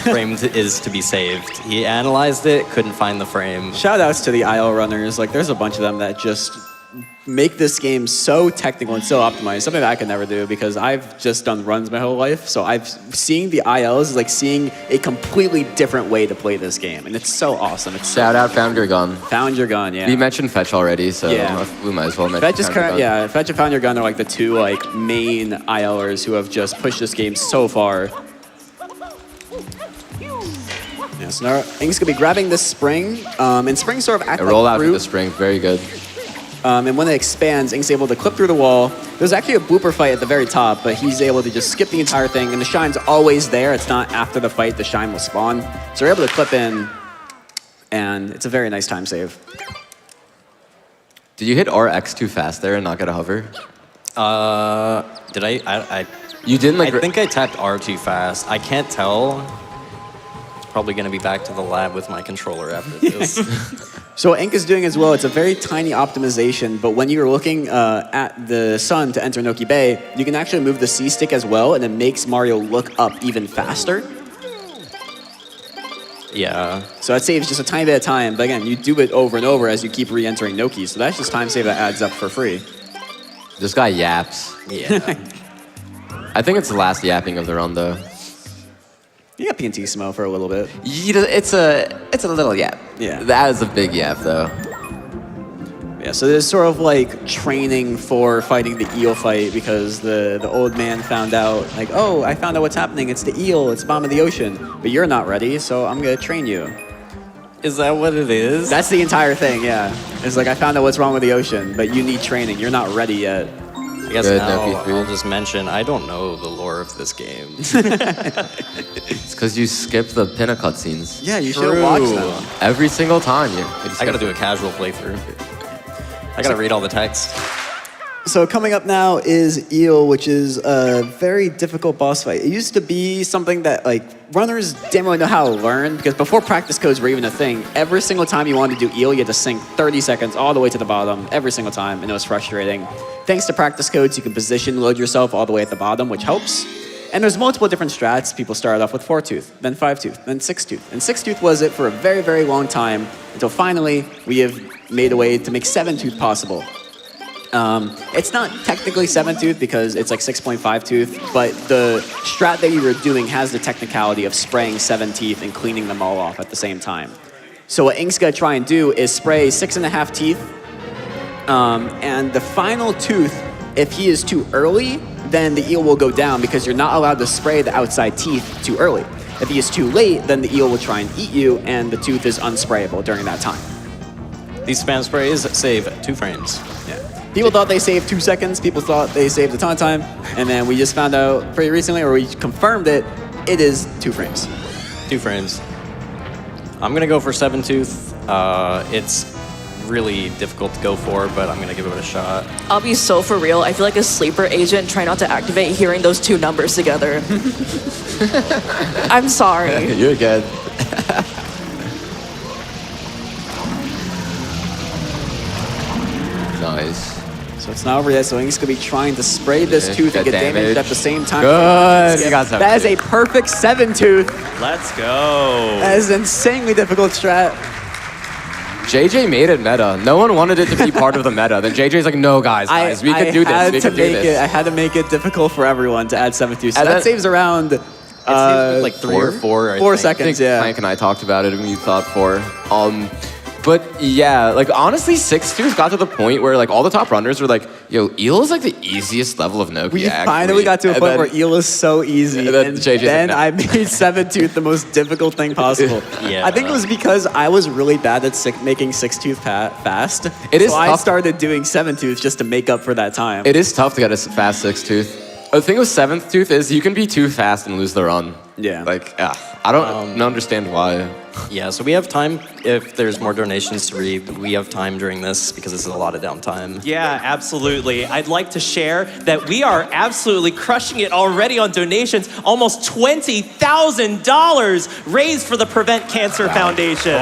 frame is to be saved. He analyzed it, couldn't find the frame.
Shout outs to the IL runners. Like, there's a bunch of them that just make this game so technical and so optimized. Something that I could never do because I've just done runs my whole life. So seeing the ILs is like seeing a completely different way to play this game. And it's so awesome. It's
Shout out Found Your Gun.
Found your gun, yeah.
We mentioned Fetch already, so
Yeah.
we might as well mention
Fetch is
Found Your Gun.
yeah, Fetch and Found Your Gun are like the two like main ILers who have just pushed this game so far. Yeah, so now Ink's gonna be grabbing this spring, and spring sort of act
A
like
roll out
fruit.
of the spring, very good.
And when it expands, Ink's able to clip through the wall. There's actually a blooper fight at the very top, but he's able to just skip the entire thing, and the shine's always there. It's not after the fight the shine will spawn. So we're able to clip in, and it's a very nice time save.
Did you hit RX too fast there and not get a hover?
Did I
You didn't like.
I think I tapped R too fast. I can't tell. It's probably going to be back to the lab with my controller after this.
So what Ink is doing as well, it's a very tiny optimization, but when you're looking at the sun to enter Noki Bay, you can actually move the C stick as well, and it makes Mario look up even faster.
Yeah.
So that saves just a tiny bit of time, but again, you do it over and over as you keep re-entering Noki, so that's just time save that adds up for free.
This guy yaps.
Yeah.
I think it's the last yapping of the run though.
You got PNT Smo for a little bit.
It's a little yap.
Yeah.
That is a big yap though.
Yeah, so there's sort of like training for fighting the eel fight because the old man found out, like, oh, I found out what's happening. It's the eel, it's bottom of the ocean, but you're not ready, so I'm gonna train you.
Is that what it is?
That's the entire thing, yeah. It's like, I found out what's wrong with the ocean, but you need training. You're not ready yet.
I guess
Good,
now
Noki 3.
I'll just mention, I don't know the lore of this game.
It's because you skip the pinna cutscenes.
Yeah, you should have watched them.
Every single time.
I gotta do a casual playthrough. I gotta read all the text.
So coming up now is Eel, which is a very difficult boss fight. It used to be something that like runners didn't really know how to learn because before practice codes were even a thing, every single time you wanted to do Eel, you had to sink 30 seconds all the way to the bottom every single time, and it was frustrating. Thanks to practice codes, you can position load yourself all the way at the bottom, which helps. And there's multiple different strats. People started off with 4-tooth, then 5-tooth, then 6-tooth. And 6-tooth was it for a very, very long time until finally we have made a way to make 7-tooth possible. It's not technically 7-tooth because it's like 6.5 tooth, but the strat that you were doing has the technicality of spraying 7 teeth and cleaning them all off at the same time. So what Ink's gonna try and do is spray 6.5 teeth, and the final tooth, if he is too early, then the eel will go down because you're not allowed to spray the outside teeth too early. If he is too late, then the eel will try and eat you, and the tooth is unsprayable during that time.
These spam sprays save 2 frames.
Yeah. People thought they saved 2 seconds. People thought they saved a ton of time. And then we just found out pretty recently, or we confirmed it, it is 2 frames.
2 frames. I'm gonna go for 7-tooth. It's really difficult to go for, but I'm gonna give it a shot.
I'll be so for real. I feel like a sleeper agent trying not to activate hearing those 2 numbers together. I'm sorry.
You're good. Nice.
So it's now over there. So Ink's going to be trying to spray this tooth and
Get
get damaged
damage.
at the same time.
Good. You got 7
That is a
tooth.
perfect 7-tooth.
Let's go.
That is an insanely difficult strat.
JJ made it meta. No one wanted it to be part of the meta. Then JJ's like, no, guys, we can do this. We can do this.
I had to make it difficult for everyone to add 7-tooth. So
And
that
then-
saves around
It saves like 3 or 4. I
4
think.
I
seconds,
think
yeah.
Plank and I talked about it and we thought 4. But yeah, like honestly, 6-tooth got to the point where like all the top runners were like, yo, Eel is like the easiest level of Noki.
We
actually.
finally got to a
And
point
then-
where Eel is so easy,
and then
and
JJ's like,
then
"No."
I made 7-tooth the most difficult thing possible.
Yeah.
I think it was because I was really bad at making 6-tooth fast.
It is
so I
tough.
started doing 7-tooth just to make up for that time.
It is tough to get a fast 6-tooth. The thing with Seventh Tooth is you can be too fast and lose the run.
Yeah.
Like, I don't understand why.
Yeah, so we have time if there's more donations to read. We have time during this because this is a lot of downtime.
Yeah, absolutely. I'd like to share that we are absolutely crushing it already on donations. Almost $20,000 raised for the Prevent Cancer Foundation.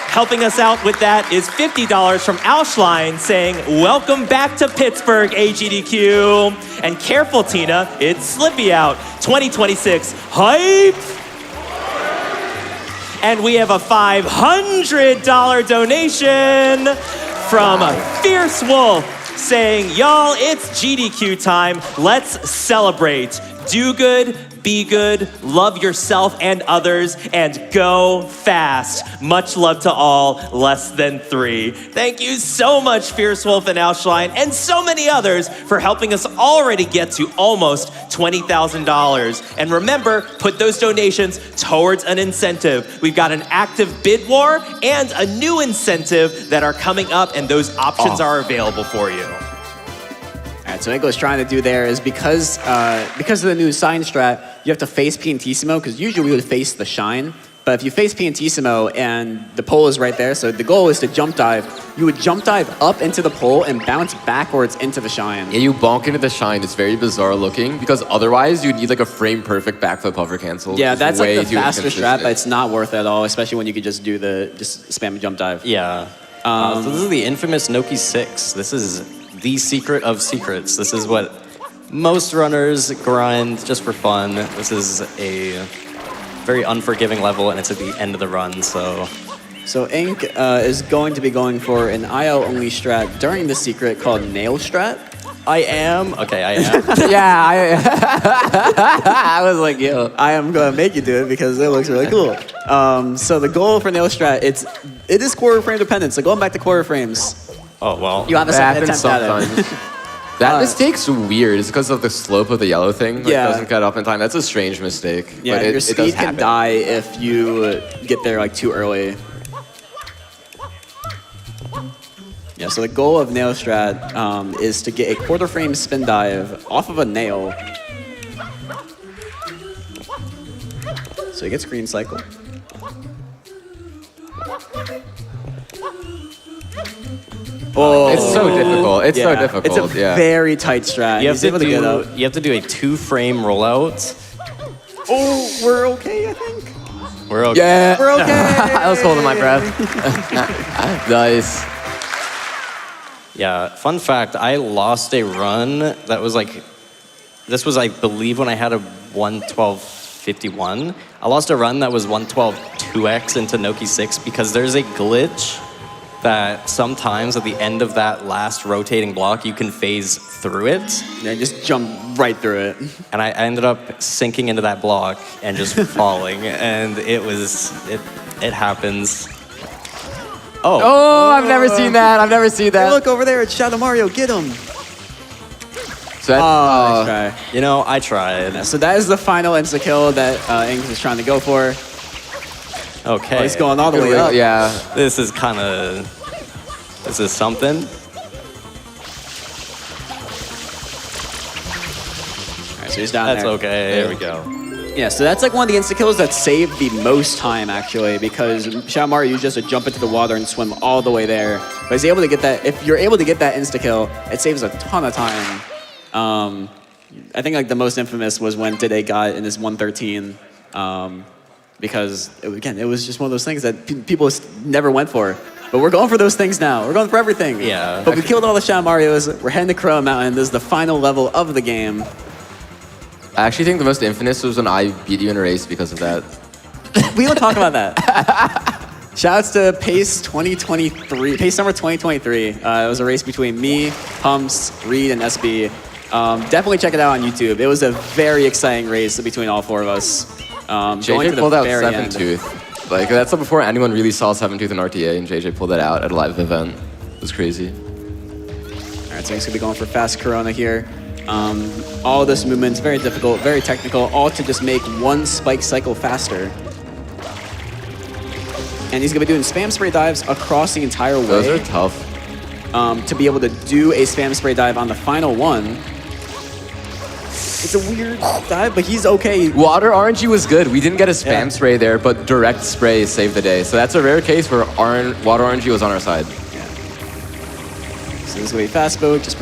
Helping us out with that is $50 from Auschlein saying, welcome back to Pittsburgh, AGDQ. And careful, Tina, it's Slippy out. 2026, hype! And we have a $500 donation from Fierce Wolf saying, y'all, it's GDQ time. Let's celebrate. Do good, be good, love yourself and others, and go fast. Much love to all, less than 3. Thank you so much, Fierce Wolf and Auschlein, and so many others for helping us already get to almost $20,000. And remember, put those donations towards an incentive. We've got an active bid war and a new incentive that are coming up, and those options are available for you.
All right, so what Inko's trying to do there is because of the new sign strat, you have to face Piantissimo, because usually we would face the shine. But if you face Piantissimo and the pole is right there, so the goal is to jump dive, you would jump dive up into the pole and bounce backwards into the shine.
Yeah, you bonk into the shine. It's very bizarre looking because otherwise you'd need like a frame perfect backflip hover cancel.
Yeah, that's like the
too
faster strat,
inconsistent.
but it's not worth it at all, especially when you could just do just spam jump dive.
Yeah. So this is the infamous Noki 6. This is the secret of secrets. This is what most runners grind just for fun. This is a very unforgiving level, and it's at the end of the run, so...
So Ink is going to be going for an IL-only strat during the secret called Nail Strat.
I am. Okay, I am.
Yeah, I was like, yo, I am going to make you do it because it looks really cool. So the goal for Nail Strat, it is quarter frame dependent, so going back to quarter frames.
Oh, well.
You have a second attempt at it.
That mistake's weird. It's because of the slope of the yellow thing. Like,
Yeah.
doesn't cut up in time. That's a strange mistake.
Yeah,
but
your
it
speed
does
can
happen.
die if you get there like too early. Yeah, so the goal of Nail Strat is to get a quarter frame spin dive off of a nail. So he gets green cycle. Oh,
It's so difficult. It's so difficult.
It's a very tight strat.
You have,
He's
to
able to get up.
you have to do a 2-frame rollout.
Oh, we're okay, I think.
We're okay.
Yeah.
We're okay.
I was holding my breath. Nice.
Yeah, fun fact, I lost a run that was like, this was, I believe, when I had a 112.51. I lost a run that was 112.2x into Noki 6 because there's a glitch that sometimes at the end of that last rotating block, you can phase through it.
Yeah, just jump right through it.
And I ended up sinking into that block and just falling. And it happens.
Oh, I've never seen that. I've never seen
Hey,
that.
look over there, it's Shadow Mario, get him.
So that,
Nice try.
You know, I tried.
So that is the final insta-kill that Inks is trying to go for.
Okay.
Oh, he's going all the way up.
yeah.
This is something.
All right, so he's down
That's
there.
okay.
There we
go.
Yeah, so that's like one of the insta-kills that saved the most time, actually, because Shadow Mario used just to jump into the water and swim all the way there. But he's able to get that, if you're able to get that insta-kill, it saves a ton of time. I think like the most infamous was when Dide got in his 113, because, again, it was just one of those things that people never went for. But we're going for those things now. We're going for everything.
Yeah.
But we killed all the Shadow Marios. We're heading to Crow Mountain. This is the final level of the game.
I actually think the most infamous was when I beat you in a race because of that.
We don't talk about that. Shoutouts to Pace 2023, Pace Summer 2023. It was a race between me, Humps, Reed, and SB. Definitely check it out on YouTube. It was a very exciting race between all four of us. Going to
JJ
the
pulled out
very
Seven
end.
Tooth. Like, that's before anyone really saw Seven Tooth in RTA, and JJ pulled that out at a live event. It was crazy.
All right, so he's gonna be going for fast Corona here. All of this movement's very difficult, very technical, all to just make one spike cycle faster. And he's gonna be doing spam spray dives across the entire way.
Those are tough.
To be able to do a spam spray dive on the final one. It's a weird dive, but he's okay.
Water RNG was good. We didn't get a spam spray there, but direct spray saved the day. So that's a rare case where water RNG was on our side.
So this is gonna be fast boat. Just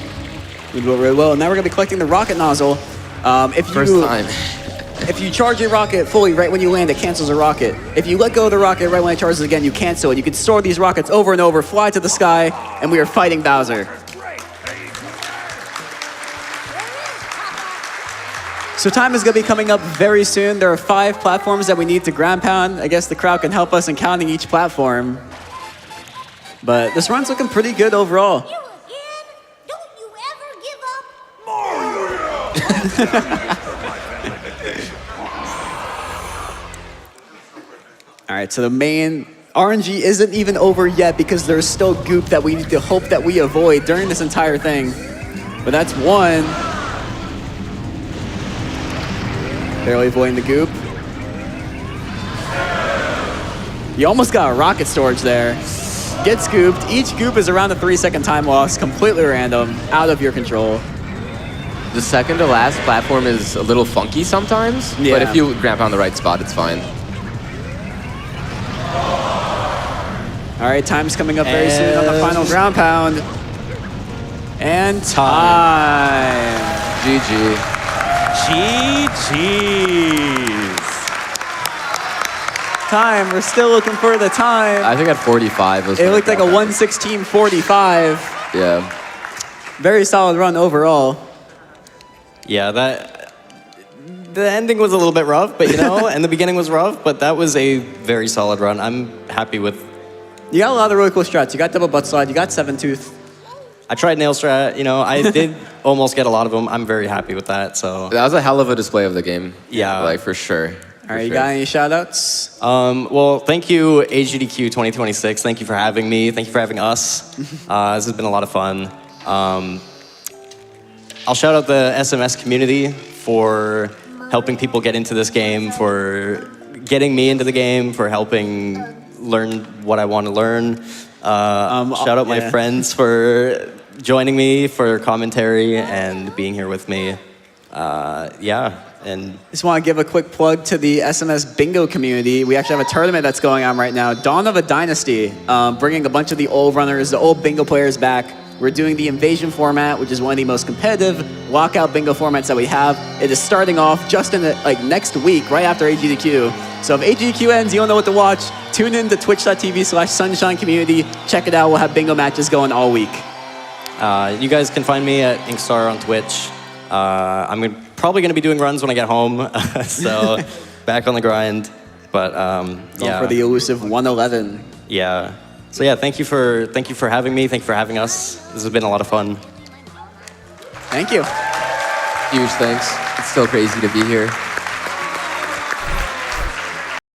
we do it really well. And now we're gonna be collecting the rocket nozzle.
First time.
If you charge your rocket fully right when you land, it cancels a rocket. If you let go of the rocket right when it charges again, you cancel it. You can store these rockets over and over, fly to the sky, and we are fighting Bowser. So time is going to be coming up very soon. There are 5 platforms that we need to ground pound. I guess the crowd can help us in counting each platform. But this run's looking pretty good overall.
You again? Don't you ever give up? Mario!
All right, so the main RNG isn't even over yet because there's still goop that we need to hope that we avoid during this entire thing. But that's one. Barely avoiding the goop. You almost got a rocket storage there. Get scooped. Each goop is around a 3-second time loss, completely random, out of your control.
The second to last platform is a little funky sometimes, but if you ground pound the right spot, it's fine.
All right, time's coming up very soon on the final ground pound. And time.
GG.
GG's.
Time, we're still looking for the time.
I think at 45 was.
It looked like a 1:16:45.
Yeah.
Very solid run overall.
Yeah, the ending was a little bit rough, but and the beginning was rough, but that was a very solid run. I'm happy with.
You got a lot of really cool strats. You got double butt slide. You got 7-tooth.
I tried nail strat. I did almost get a lot of them. I'm very happy with that. So
That was a hell of a display of the game.
Yeah.
Like, for sure.
All right, you got any shout outs?
Well, thank you, AGDQ 2026. Thank you for having me. Thank you for having us. This has been a lot of fun. I'll shout out the SMS community for helping people get into this game, for getting me into the game, for helping learn what I want to learn. Shout out my friends for joining me, for commentary, and being here with me. And
Just want to give a quick plug to the SMS bingo community. We actually have a tournament that's going on right now, Dawn of a Dynasty, bringing a bunch of the old runners, the old bingo players back. We're doing the Invasion format, which is one of the most competitive lockout bingo formats that we have. It is starting off just in next week, right after AGDQ. So if AGDQ ends, you don't know what to watch, tune in to twitch.tv/Sunshine Community. Check it out. We'll have bingo matches going all week.
you guys can find me at INKSTAR on Twitch. I'm probably going to be doing runs when I get home, so back on the grind. But
Going for the elusive 111.
Yeah. So yeah, thank you for having me. Thank you for having us. This has been a lot of fun.
Thank you.
Huge thanks. It's still crazy to be here.